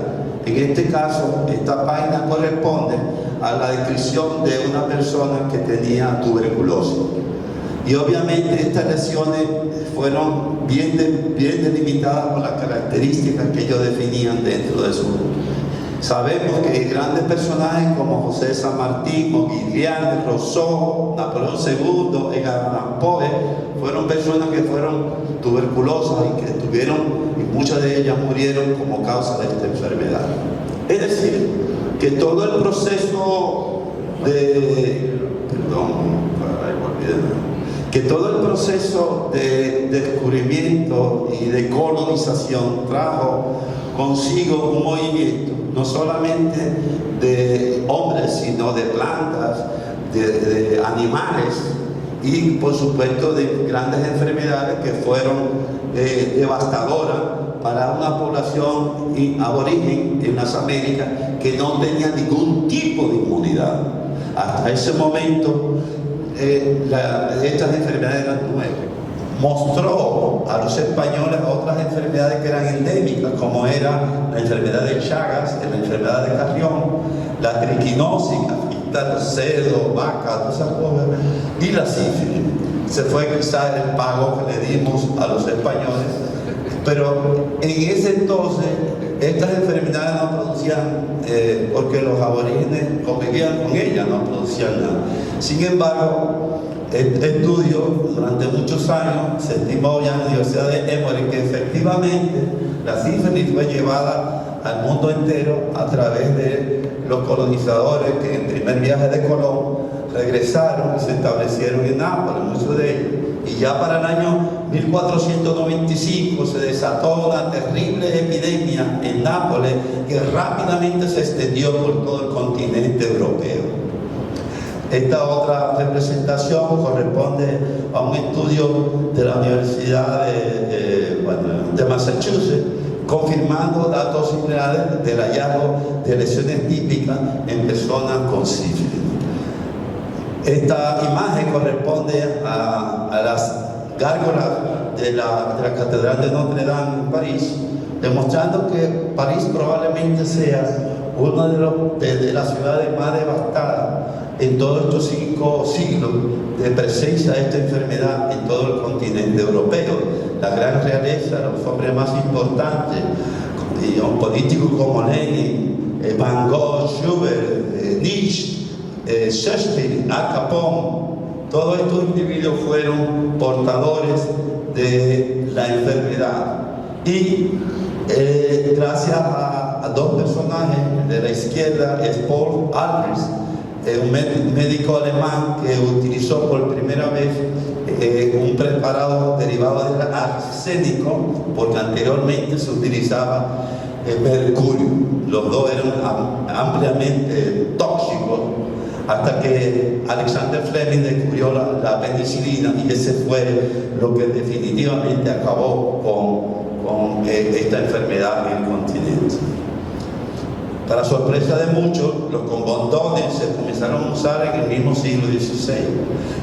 En este caso, esta página corresponde a la descripción de una persona que tenía tuberculosis. Y obviamente estas lesiones fueron bien delimitadas por las características que ellos definían dentro de su... Sabemos que grandes personajes como José de San Martín, Modigliani, Rousseau, Napoleón II, Edgar Allan Poe fueron personas que fueron tuberculosas y que tuvieron, y muchas de ellas murieron como causa de esta enfermedad. Es decir, que todo el proceso de descubrimiento y de colonización trajo consigo un movimiento no solamente de hombres, sino de plantas, de animales y por supuesto de grandes enfermedades que fueron devastadoras para una población aborigen en las Américas que no tenía ningún tipo de inmunidad. Hasta ese momento estas enfermedades eran nuevas. Mostró a los españoles otras enfermedades que eran endémicas, como era la enfermedad de Chagas, la enfermedad de Carrión, la triquinosis, cerdo, vaca, todas esas cosas, y la sífilis. Se fue quizás el pago que le dimos a los españoles, pero en ese entonces estas enfermedades no producían, porque los aborígenes convivían con ellas, no producían nada. Sin embargo, estudio durante muchos años, se estimó ya en la Universidad de Emory que efectivamente la sífilis fue llevada al mundo entero a través de los colonizadores que en el primer viaje de Colón regresaron y se establecieron en Nápoles, muchos de ellos. Y ya para el año 1495 se desató una terrible epidemia en Nápoles que rápidamente se extendió por todo el continente europeo. Esta otra representación corresponde a un estudio de la Universidad de Massachusetts, confirmando datos similares del hallazgo de lesiones típicas en personas con sífilis. Esta imagen corresponde a las gárgolas de la Catedral de Notre Dame en París, demostrando que París probablemente sea una de las ciudades más devastadas en todos estos 5 siglos de presencia de esta enfermedad en todo el continente europeo. La gran realeza, los hombres más importantes, políticos como Lenin, Van Gogh, Schubert, Nietzsche, Shakespeare, Al Capone, todos estos individuos fueron portadores de la enfermedad. Y gracias a 2 personajes de la izquierda, es Paul Albrecht, un médico alemán que utilizó por primera vez un preparado derivado del arsénico, porque anteriormente se utilizaba mercurio. Los dos eran ampliamente tóxicos, hasta que Alexander Fleming descubrió la penicilina, y ese fue lo que definitivamente acabó con esta enfermedad en el continente. Para sorpresa de muchos, los condones se comenzaron a usar en el mismo siglo XVI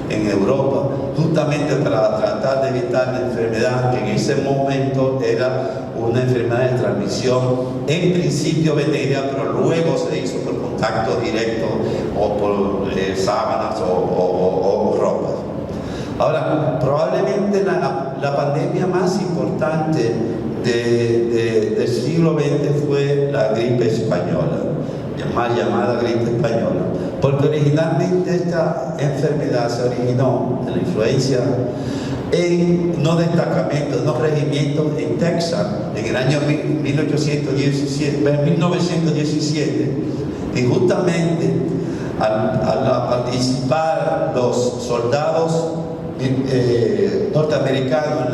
en Europa, justamente para tratar de evitar la enfermedad, que en ese momento era una enfermedad de transmisión, en principio venérea, pero luego se hizo por contacto directo o por sábanas o ropas. Ahora, probablemente la pandemia más importante del siglo XX fue la gripe española, mal llamada gripe española, porque originalmente esta enfermedad se originó de la influencia en unos destacamentos, unos regimientos en Texas en el año 1917, y justamente al participar los soldados norteamericanos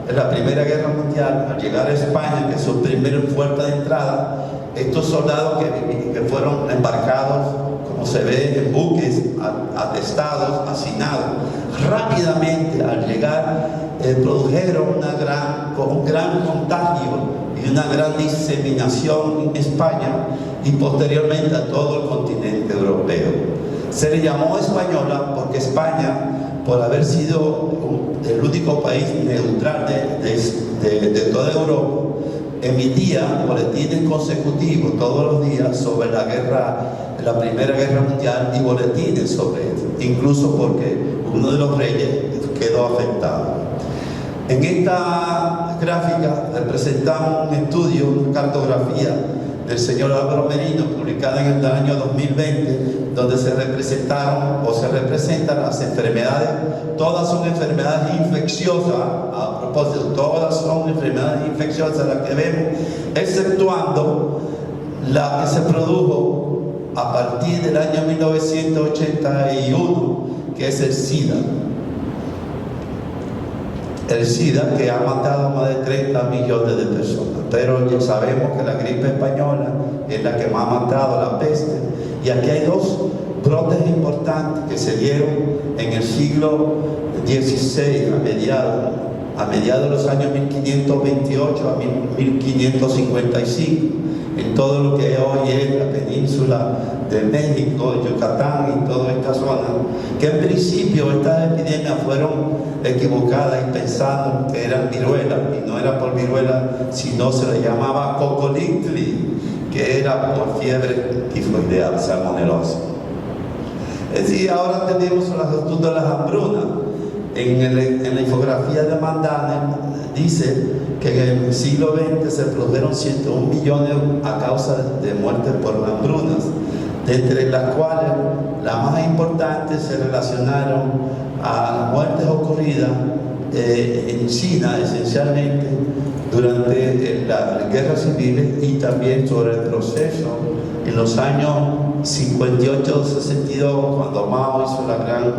en la Primera Guerra Mundial, al llegar a España, que es su primer puerta de entrada, estos soldados que fueron embarcados, como se ve, en buques atestados, hacinados, rápidamente al llegar produjeron un gran contagio y una gran diseminación en España y posteriormente a todo el continente europeo. Se le llamó española porque España, por haber sido el único país neutral de toda Europa, emitía boletines consecutivos todos los días sobre la Primera Guerra Mundial y boletines sobre esto, incluso porque uno de los reyes quedó afectado. En esta gráfica representamos un estudio, una cartografía del señor Álvaro Merino, publicada en el año 2020, donde se representaron o se representan las enfermedades. Todas son enfermedades infecciosas, a propósito, todas son enfermedades infecciosas las que vemos, exceptuando la que se produjo a partir del año 1981, que es el SIDA. El SIDA, que ha matado a más de 30 millones de personas. Pero ya sabemos que la gripe española es la que más ha matado, la peste. Y aquí hay 2 brotes importantes que se dieron en el siglo XVI, a mediados de los años 1528 a 1555, en todo lo que hoy es la península de México, Yucatán y toda esta zona, que en principio estas epidemias fueron equivocadas y pensaron que eran viruela, y no era por viruela, sino se le llamaba cocolitli, que era por fiebre tifoidea, salmonelosa. Es decir, ahora tenemos el asunto de las hambrunas. En la infografía de Mandane dice que en el siglo XX se produjeron 101 millones a causa de muertes por hambrunas, entre las cuales las más importantes se relacionaron a las muertes ocurridas en China, esencialmente durante las guerras civiles, y también sobre el proceso en los años 58-62, cuando Mao hizo la gran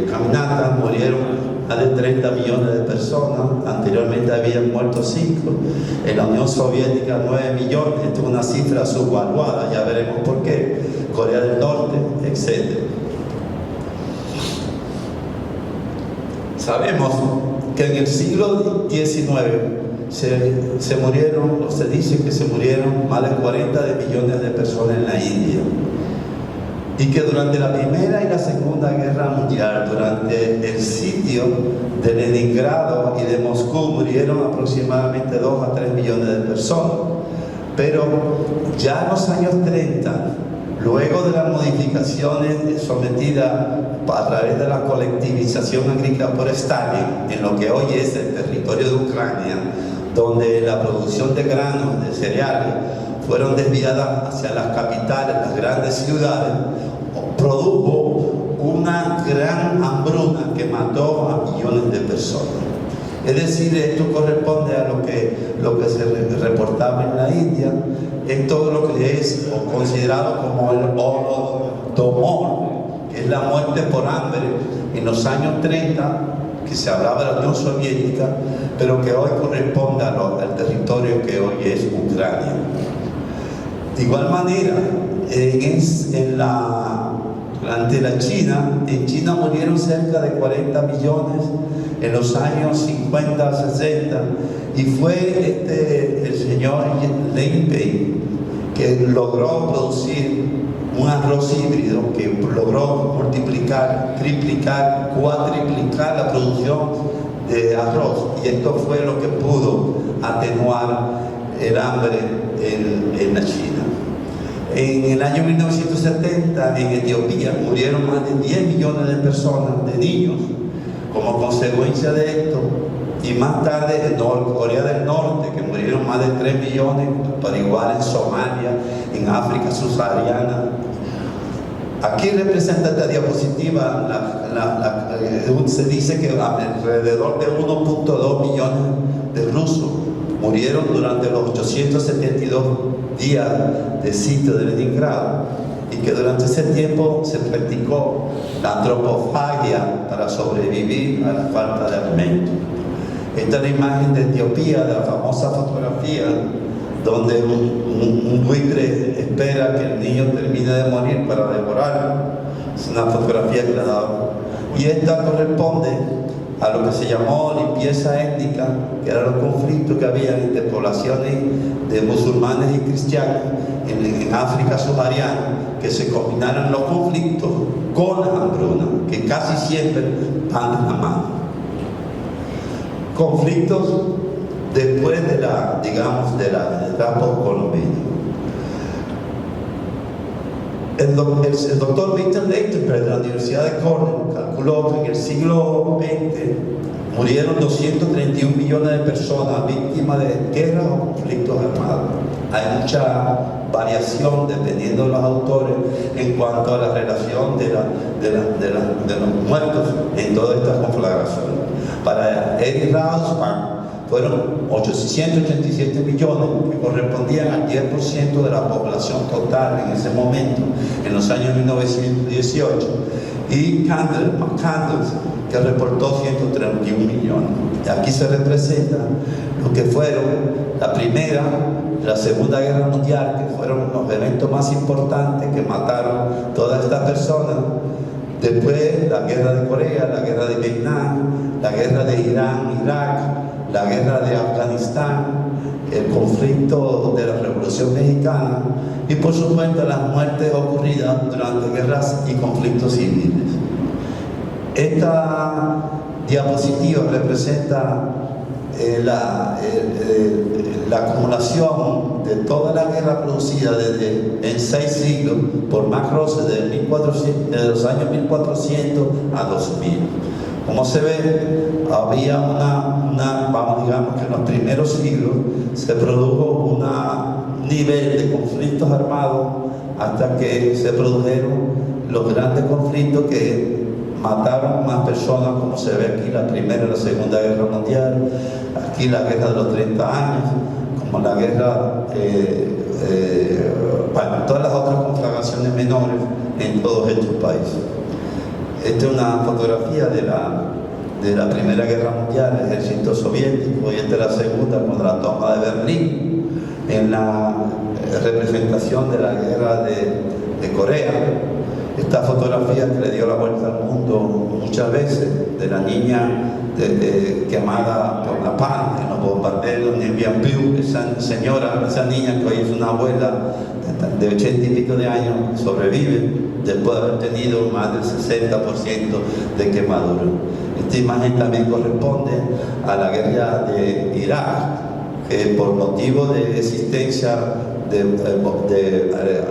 caminata, murieron más de 30 millones de personas. Anteriormente habían muerto 5, en la Unión Soviética 9 millones, esto es una cifra subvaluada, ya veremos por qué, Corea del Norte, etc. Sabemos que en el siglo XIX se murieron, o se dice que se murieron más de 40 millones de personas en la India. y que durante la Primera y la Segunda Guerra Mundial, durante el sitio de Leningrado y de Moscú, murieron aproximadamente 2 a 3 millones de personas. Pero ya en los años 30, luego de las modificaciones sometidas a través de la colectivización agrícola por Stalin, en lo que hoy es el territorio de Ucrania, donde la producción de granos, de cereales, fueron desviadas hacia las capitales, las grandes ciudades, produjo una gran hambruna que mató a millones de personas. Es decir, esto corresponde a lo que se reportaba en la India, en todo lo que es considerado como el Holodomor, que es la muerte por hambre en los años 30, que se hablaba de la Unión Soviética, pero que hoy corresponde al territorio que hoy es Ucrania. De igual manera, durante la China, en China murieron cerca de 40 millones en los años 50, 60, y fue el señor Lin Pei que logró producir un arroz híbrido que logró multiplicar, triplicar, cuatriplicar la producción de arroz, y esto fue lo que pudo atenuar el hambre en la China. En el año 1970, en Etiopía, murieron más de 10 millones de personas, de niños, como consecuencia de esto. Y más tarde en Corea del Norte, que murieron más de 3 millones, por igual en Somalia, en África subsahariana. Aquí representa esta diapositiva, se dice que alrededor de 1.2 millones de rusos murieron durante los 872 días de sitio de Leningrado, y que durante ese tiempo se practicó la antropofagia para sobrevivir a la falta de alimento. Esta es la imagen de Etiopía, de la famosa fotografía donde un buitre espera que el niño termine de morir para devorarlo. Es una fotografía que le ha dado. Y esta corresponde a lo que se llamó limpieza étnica, que eran los conflictos que había entre poblaciones de musulmanes y cristianos en África subsahariana, que se combinaron los conflictos con la hambruna, que casi siempre van de la mano. Conflictos después de la etapa colombina. El doctor Victor Leitenberg de la Universidad de Cornell calculó que en el siglo XX murieron 231 millones de personas víctimas de guerras o conflictos armados. Hay mucha variación dependiendo de los autores en cuanto a la relación de los muertos en toda esta conflagración. Para Eddie Rausman fueron 887 millones, que correspondían al 10% de la población total en ese momento, en los años 1918, y McCandless, que reportó 131 millones. Y aquí se representa lo que fueron la Primera y la Segunda Guerra Mundial, que fueron los eventos más importantes que mataron todas estas personas. Después, la guerra de Corea, la guerra de Vietnam, la guerra de Irán, Irak, la guerra de Afganistán, el conflicto de la Revolución Mexicana y, por supuesto, las muertes ocurridas durante guerras y conflictos civiles. Esta diapositiva representa la acumulación de toda la guerra producida en 6 siglos por Max Rose de los años 1400 a 2000. Como se ve, había digamos que en los primeros siglos se produjo un nivel de conflictos armados hasta que se produjeron los grandes conflictos que mataron más personas, como se ve aquí, la Primera y la Segunda Guerra Mundial, aquí la guerra de los 30 años, como la guerra, todas las otras conflagraciones menores en todos estos países. Esta es una fotografía de la Primera Guerra Mundial, el ejército soviético, y esta es la segunda, con la toma de Berlín, en la representación de la guerra de Corea. Esta fotografía que le dio la vuelta al mundo muchas veces, de la niña quemada por la paz en los bombardeos en Bien Piu. Esa señora, esa niña que hoy es una abuela de 80 y pico de años, sobrevive después de haber tenido más del 60% de quemadura. Esta imagen también corresponde a la guerra de Irak, que por motivo de existencia de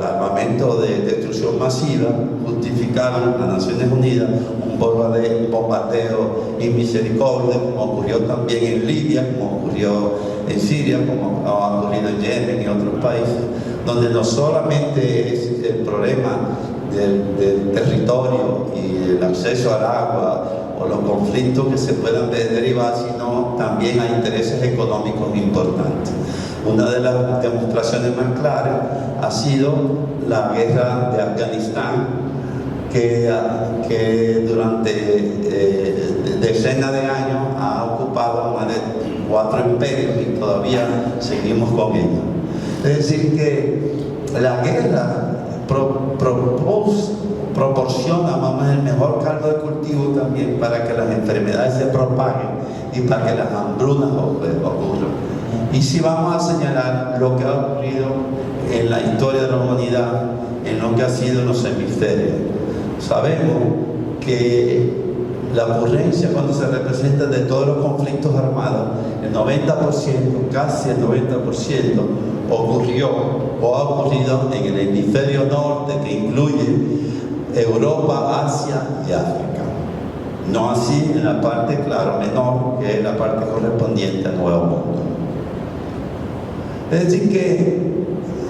armamento de destrucción masiva justificaron a Naciones Unidas un bombardeo inmisericordia, como ocurrió también en Libia, como ocurrió en Siria, como ha ocurrido en Yemen y otros países, donde no solamente es el problema del territorio y el acceso al agua o los conflictos que se puedan derivar, sino también hay intereses económicos importantes. Una de las demostraciones más claras ha sido la guerra de Afganistán, que durante decenas de años ha ocupado más de 4 imperios y todavía seguimos con ella. Es decir, que la guerra proporciona el mejor caldo de cultivo también para que las enfermedades se propaguen y para que las hambrunas ocurran. Y si vamos a señalar lo que ha ocurrido en la historia de la humanidad, en lo que ha sido en los hemisferios, sabemos que la ocurrencia cuando se representa de todos los conflictos armados, el 90%, casi el 90%, ocurrió o ha ocurrido en el hemisferio norte, que incluye Europa, Asia y África. No así en la parte, claro, menor, que es la parte correspondiente al Nuevo Mundo. Es decir, que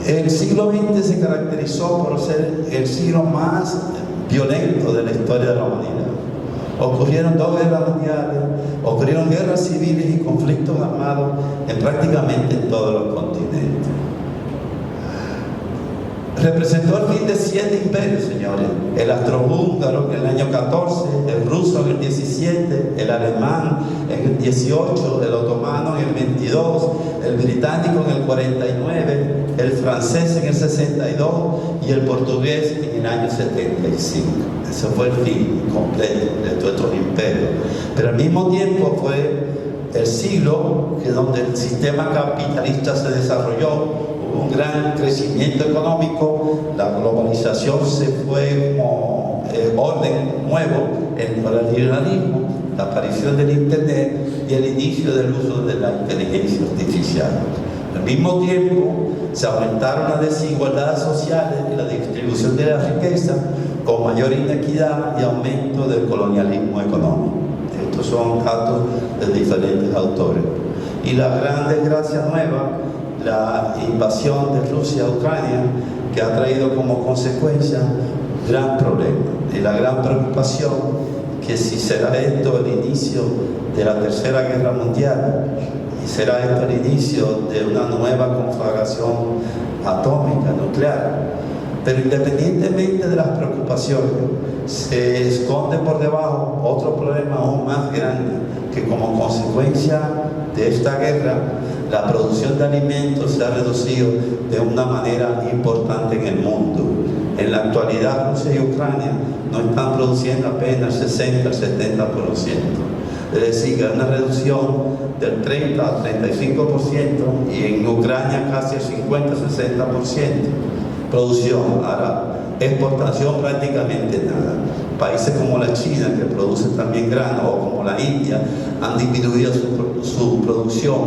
el siglo XX se caracterizó por ser el siglo más violento de la historia de la humanidad. Ocurrieron 2 guerras mundiales, ocurrieron guerras civiles y conflictos armados en prácticamente todos los continentes. Representó el fin de 7 imperios, señores. El austrohúngaro en el año 14, el ruso en el 17, el alemán en el 18, el otomano en el 22, el británico en el 49, el francés en el 62 y el portugués en el año 75. Ese fue el fin completo de todos estos imperios. Pero al mismo tiempo fue el siglo donde el sistema capitalista se desarrolló. Hubo un gran crecimiento económico, la globalización se fue como orden nuevo, el neoliberalismo, la aparición del internet y el inicio del uso de la inteligencia artificial. Al mismo tiempo se aumentaron las desigualdades sociales y la distribución de la riqueza, con mayor inequidad y aumento del colonialismo económico. Estos son datos de diferentes autores. Y la gran desgracia nueva, la invasión de Rusia a Ucrania, que ha traído como consecuencia un gran problema. Y la gran preocupación, que si será esto el inicio de la Tercera Guerra Mundial, y será esto el inicio de una nueva conflagración atómica, nuclear. Pero independientemente de las preocupaciones, se esconde por debajo otro problema aún más grande, que como consecuencia de esta guerra, la producción de alimentos se ha reducido de una manera importante en el mundo. En la actualidad, Rusia y Ucrania no están produciendo apenas 60 al 70%. Es decir, que hay una reducción del 30 al 35% y en Ucrania casi el 50-60%. Producción, ahora exportación prácticamente nada. Países como la China, que produce también grano, o como la India, han disminuido su producción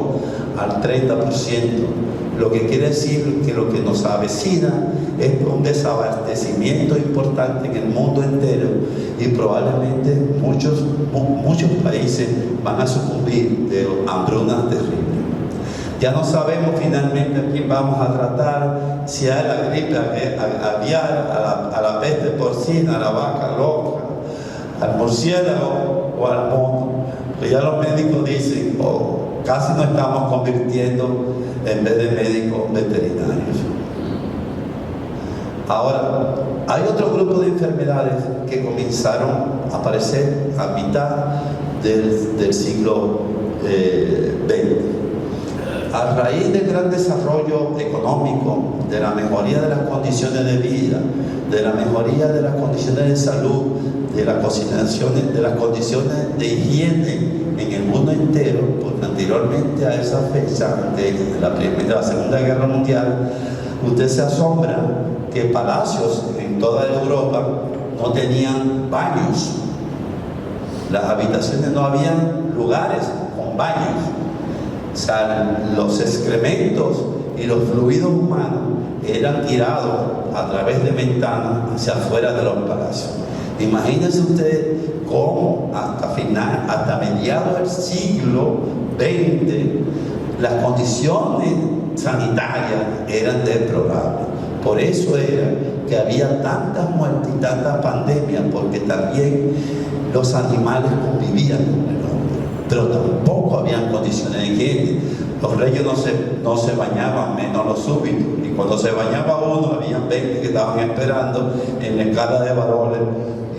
al 30%, lo que quiere decir que lo que nos avecina es un desabastecimiento importante en el mundo entero y probablemente muchos países van a sucumbir de hambrunas terribles. Ya no sabemos finalmente a quién vamos a tratar, si a la gripe aviar, a la peste porcina, a la vaca loca, al murciélago o al mono. Pues ya los médicos dicen, casi nos estamos convirtiendo en vez de médicos veterinarios. Ahora, hay otro grupo de enfermedades que comenzaron a aparecer a mitad del siglo XX. A raíz del gran desarrollo económico, de la mejoría de las condiciones de vida, de la mejoría de las condiciones de salud, de las condiciones de higiene en el mundo entero, porque anteriormente a esa fecha, de la Segunda Guerra Mundial, usted se asombra que palacios en toda Europa no tenían baños. Las habitaciones no habían lugares con baños. O sea, los excrementos y los fluidos humanos eran tirados a través de ventanas hacia afuera de los palacios. Imagínense ustedes cómo hasta mediados del siglo XX las condiciones sanitarias eran deplorables. Por eso era que había tantas muertes y tantas pandemias, porque también los animales convivían con el hombre, pero tampoco habían condiciones de higiene. Los reyes no se bañaban, menos los súbditos, y cuando se bañaba uno, habían 20 que estaban esperando en la escala de valores,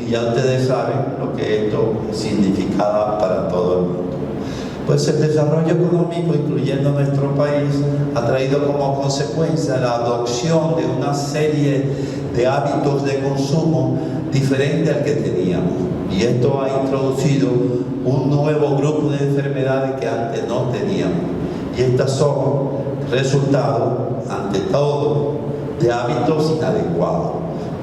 y ya ustedes saben lo que esto significaba para todo el mundo. Pues el desarrollo económico, incluyendo nuestro país, ha traído como consecuencia la adopción de una serie de hábitos de consumo diferentes al que teníamos. Y esto ha introducido un nuevo grupo de enfermedades que antes no teníamos. Y estas son resultados, ante todo, de hábitos inadecuados,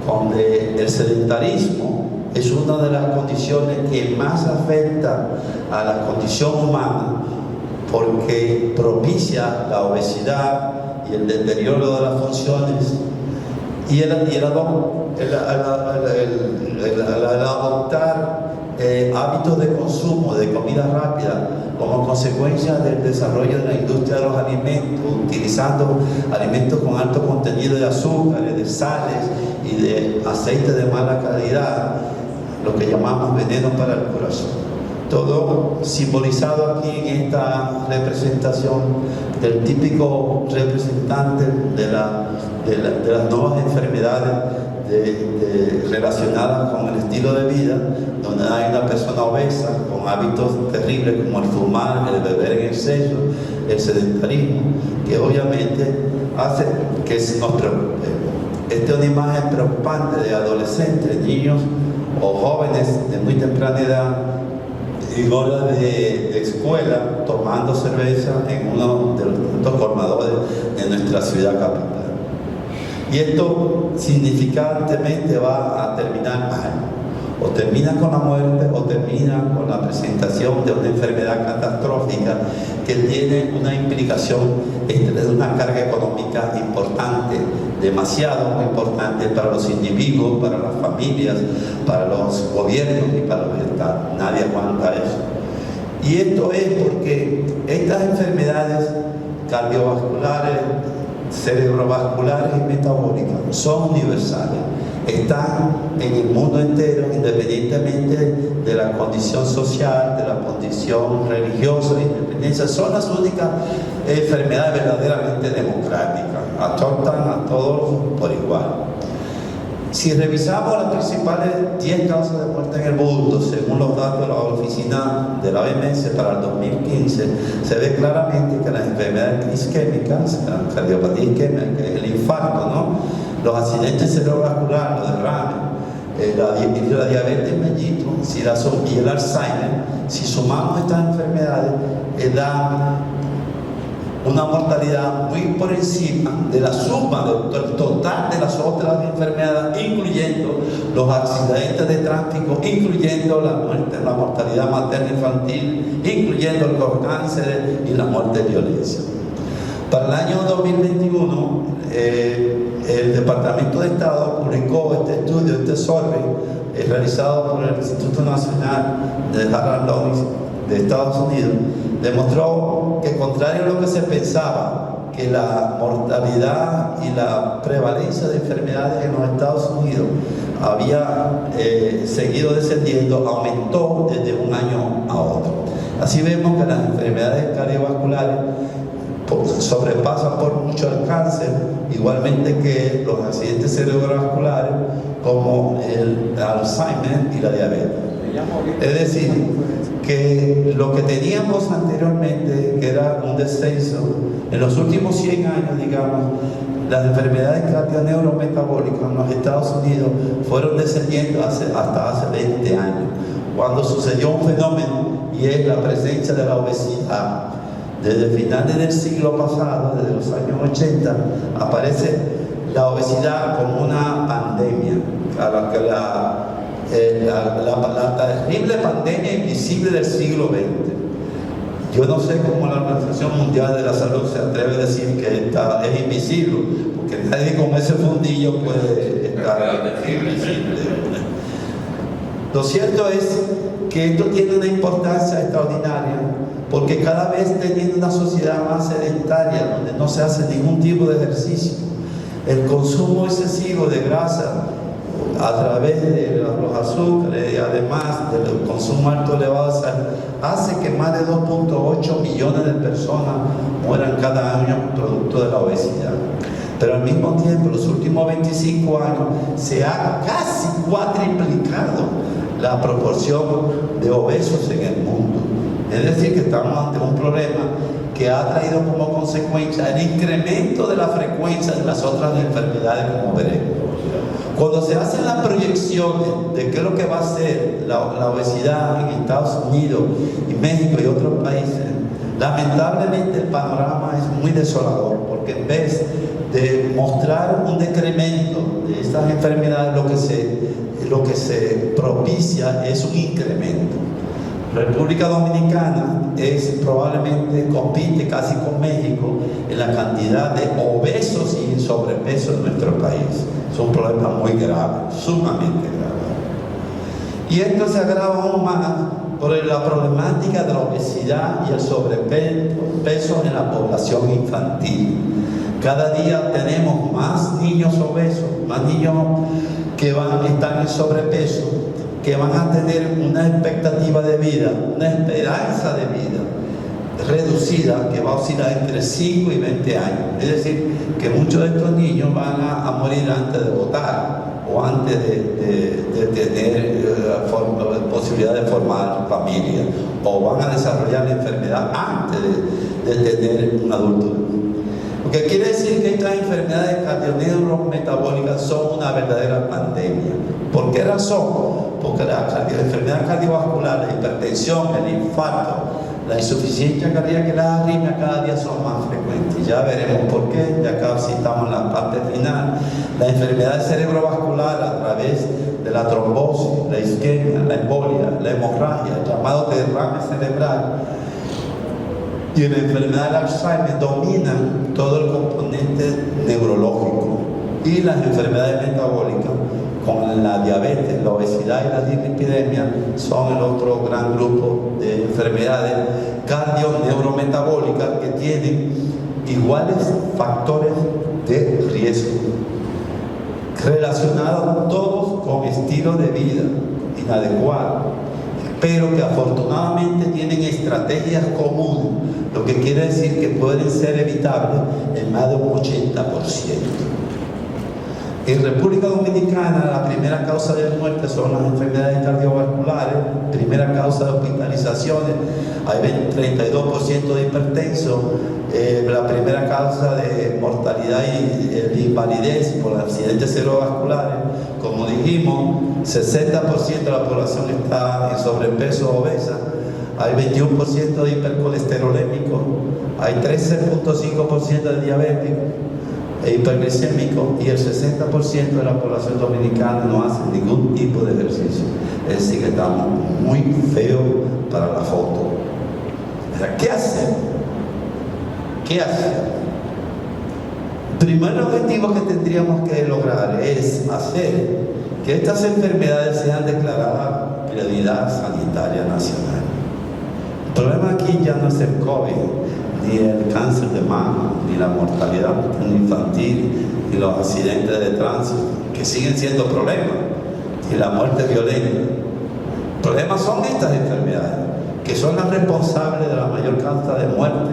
donde el sedentarismo es una de las condiciones que más afecta a la condición humana, porque propicia la obesidad y el deterioro de las funciones, y el adoptar hábitos de consumo de comida rápida como consecuencia del desarrollo de la industria de los alimentos, utilizando alimentos con alto contenido de azúcares, de sales y de aceite de mala calidad, lo que llamamos veneno para el corazón. Todo simbolizado aquí en esta representación del típico representante de las nuevas enfermedades relacionadas con el estilo de vida, donde hay una persona obesa con hábitos terribles como el fumar, el beber en exceso, el sedentarismo, que obviamente hace que nos preocupemos. Esta es una imagen preocupante de adolescentes, niños o jóvenes de muy temprana edad en hora de escuela tomando cerveza en uno de los tantos colmadores de nuestra ciudad capital. Y esto significativamente va a terminar mal. O termina con la muerte o termina con la presentación de una enfermedad catastrófica que tiene una implicación de una carga económica importante, demasiado importante para los individuos, para las familias, para los gobiernos y para los estados. Nadie aguanta eso. Y esto es porque estas enfermedades cardiovasculares, cerebrovasculares y metabólicas son universales. Están en el mundo entero, independientemente de la condición social, de la condición religiosa, independencia. Son las únicas enfermedades verdaderamente democráticas. Afectan a todos por igual. Si revisamos las principales 10 causas de muerte en el mundo, según los datos de la oficina de la OMS para el 2015, se ve claramente que las enfermedades isquémicas, la cardiopatía isquémica, que es el infarto, ¿no?, los accidentes cerebrovasculares, los derrames, la diabetes mellitus y el Alzheimer, si sumamos estas enfermedades, da una mortalidad muy por encima de la suma del total de las otras enfermedades, incluyendo los accidentes de tráfico, incluyendo la mortalidad materna infantil, incluyendo los cánceres y la muerte de violencia. Para el año 2021, el Departamento de Estado publicó este estudio, este survey, realizado por el Instituto Nacional de Harvard de Estados Unidos, demostró que, contrario a lo que se pensaba, que la mortalidad y la prevalencia de enfermedades en los Estados Unidos había seguido descendiendo, aumentó desde un año a otro. Así vemos que las enfermedades cardiovasculares sobrepasan por mucho el cáncer, igualmente que los accidentes cerebrovasculares como el Alzheimer y la diabetes. Es decir, que lo que teníamos anteriormente, que era un descenso, en los últimos 100 años, digamos, las enfermedades cardioneurometabólicas en los Estados Unidos fueron descendiendo hasta hace 20 años, cuando sucedió un fenómeno y es la presencia de la obesidad. Desde finales del siglo pasado, desde los años 80, aparece la obesidad como una pandemia, la terrible pandemia invisible del siglo XX. Yo no sé cómo la Organización Mundial de la Salud se atreve a decir que es invisible, porque nadie con ese fundillo puede estar invisible. Lo cierto es que esto tiene una importancia extraordinaria, porque cada vez teniendo una sociedad más sedentaria, donde no se hace ningún tipo de ejercicio, el consumo excesivo de grasa a través de los azúcares y además del consumo alto elevado de sal, hace que más de 2.8 millones de personas mueran cada año producto de la obesidad. Pero al mismo tiempo, en los últimos 25 años, se ha casi cuatriplicado la proporción de obesos en el mundo. Es decir, que estamos ante un problema que ha traído como consecuencia el incremento de la frecuencia de las otras enfermedades, como veremos. Cuando se hacen las proyecciones de qué es lo que va a ser la obesidad en Estados Unidos y México y otros países, lamentablemente el panorama es muy desolador, porque en vez de mostrar un decremento de estas enfermedades, lo que se propicia es un incremento. República Dominicana probablemente compite casi con México en la cantidad de obesos y sobrepeso en nuestro país. Es un problema muy grave, sumamente grave. Y esto se agrava aún más por la problemática de la obesidad y el sobrepeso en la población infantil. Cada día tenemos más niños obesos, más niños que están en sobrepeso, que van a tener una expectativa de vida, una esperanza de vida reducida, que va a oscilar entre 5 y 20 años. Es decir, que muchos de estos niños van a morir antes de votar o antes de tener posibilidad de formar familia, o van a desarrollar la enfermedad antes de tener un adulto. Lo que quiere decir que estas enfermedades cardioneurometabólicas son una verdadera pandemia. ¿Por qué razón? Porque la enfermedad cardiovascular, la hipertensión, el infarto, la insuficiencia cardíaca y las arritmias cada día son más frecuentes. Ya veremos por qué, ya casi estamos en la parte final. La enfermedad cerebrovascular a través de la trombosis, la isquemia, la embolia, la hemorragia, el llamado derrame cerebral, y la enfermedad de Alzheimer dominan todo el componente neurológico, y las enfermedades metabólicas, con la diabetes, la obesidad y la dislipidemia, son el otro gran grupo de enfermedades cardio-neurometabólicas que tienen iguales factores de riesgo, relacionados todos con estilo de vida inadecuado, pero que afortunadamente tienen estrategias comunes, lo que quiere decir que pueden ser evitables en más de un 80%. En República Dominicana, la primera causa de muerte son las enfermedades cardiovasculares, primera causa de hospitalizaciones, hay 32% de hipertensos, la primera causa de mortalidad y de invalidez por accidentes cerebrovasculares. Como dijimos, 60% de la población está en sobrepeso o obesa, hay 21% de hipercolesterolémicos, hay 13.5% de diabéticos e hiperglicémico, y el 60% de la población dominicana no hace ningún tipo de ejercicio. Es decir, que estamos muy feos para la foto. ¿Qué hacer? ¿Qué hacer? El primer objetivo que tendríamos que lograr es hacer que estas enfermedades sean declaradas prioridad sanitaria nacional. El problema aquí ya no es el COVID, ni el cáncer de mama, ni la mortalidad infantil, ni los accidentes de tránsito, que siguen siendo problemas, ni la muerte violenta. Problemas son estas enfermedades, que son las responsables de la mayor causa de muerte,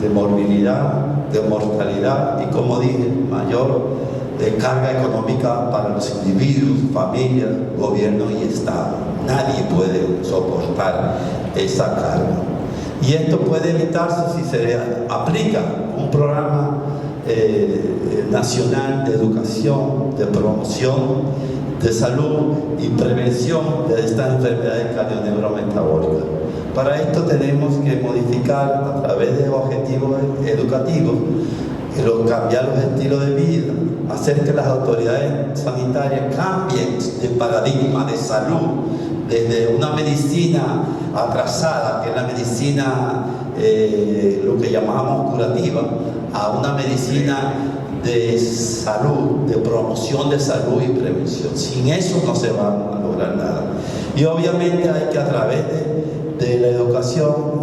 de morbilidad, de mortalidad y, como dije, mayor carga económica para los individuos, familias, gobierno y Estado. Nadie puede soportar esa carga. Y esto puede evitarse si se aplica un programa nacional de educación, de promoción, de salud y prevención de estas enfermedades cardioneurometabólicas. Para esto tenemos que modificar a través de objetivos educativos, cambiar los estilos de vida, hacer que las autoridades sanitarias cambien de paradigma de salud, desde una medicina atrasada, que es la medicina, lo que llamamos curativa, a una medicina de salud, de promoción de salud y prevención. Sin eso no se va a lograr nada. Y obviamente hay que, a través de la educación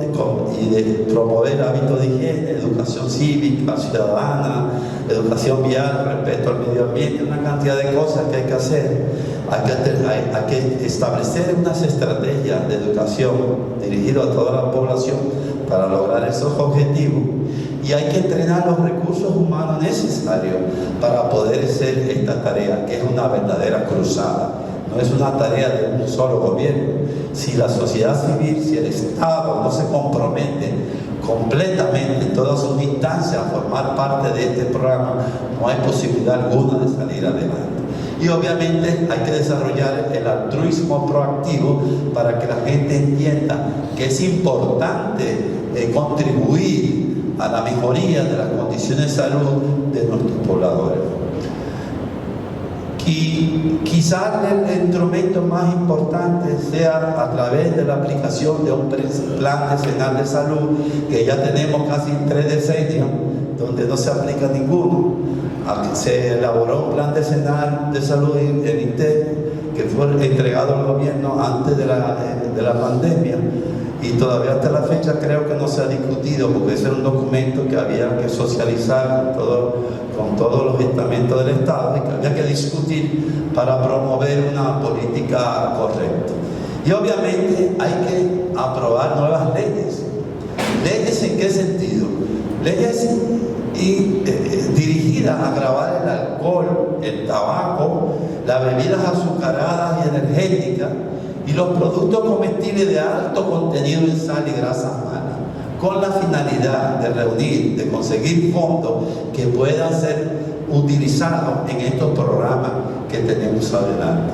y de promover hábitos de higiene, educación cívica, ciudadana, educación vial, respeto al medio ambiente, una cantidad de cosas que hay que hacer. Hay que establecer unas estrategias de educación dirigidas a toda la población para lograr esos objetivos. Y hay que entrenar los recursos humanos necesarios para poder hacer esta tarea, que es una verdadera cruzada. No es una tarea de un solo gobierno. Si la sociedad civil, si el Estado no se compromete completamente en todas sus instancias a formar parte de este programa, no hay posibilidad alguna de salir adelante. Y obviamente hay que desarrollar el altruismo proactivo para que la gente entienda que es importante contribuir a la mejoría de las condiciones de salud de nuestros pobladores. Y quizás el instrumento más importante sea a través de la aplicación de un plan decenal de salud, que ya tenemos casi 3 decenios donde no se aplica ninguno. Se elaboró un plan decenal de salud en INTEC que fue entregado al gobierno antes de la pandemia, y todavía hasta la fecha creo que no se ha discutido, porque ese era un documento que había que socializar con todos los estamentos del Estado y que había que discutir para promover una política correcta. Y obviamente hay que aprobar nuevas leyes. ¿Leyes en qué sentido? Leyes dirigidas a grabar el alcohol, el tabaco, las bebidas azucaradas y energéticas y los productos comestibles de alto contenido en sal y grasas malas, con la finalidad de reunir, de conseguir fondos que puedan ser utilizados en estos programas que tenemos adelante.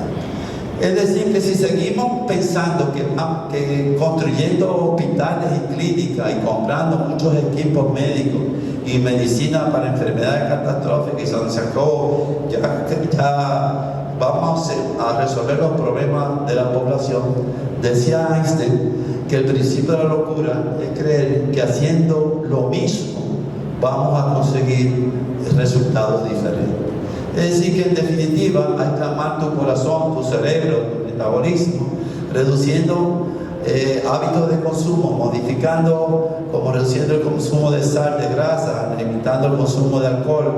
Es decir, que si seguimos pensando que construyendo hospitales y clínicas y comprando muchos equipos médicos y medicina para enfermedades catastróficas y se acabó, ya vamos a resolver los problemas de la población, decía Einstein que el principio de la locura es creer que haciendo lo mismo vamos a conseguir resultados diferentes. Es decir, que en definitiva hay que amar tu corazón, tu cerebro, tu metabolismo, reduciendo hábitos de consumo, modificando, como reduciendo el consumo de sal, de grasa, limitando el consumo de alcohol,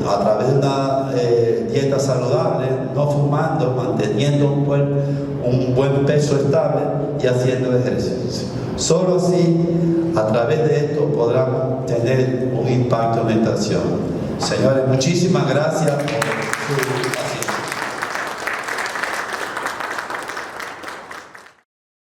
a través de una dieta saludable, no fumando, manteniendo un buen peso estable y haciendo ejercicio. Solo así, a través de esto, podremos tener un impacto en la nación. Señores, muchísimas gracias por su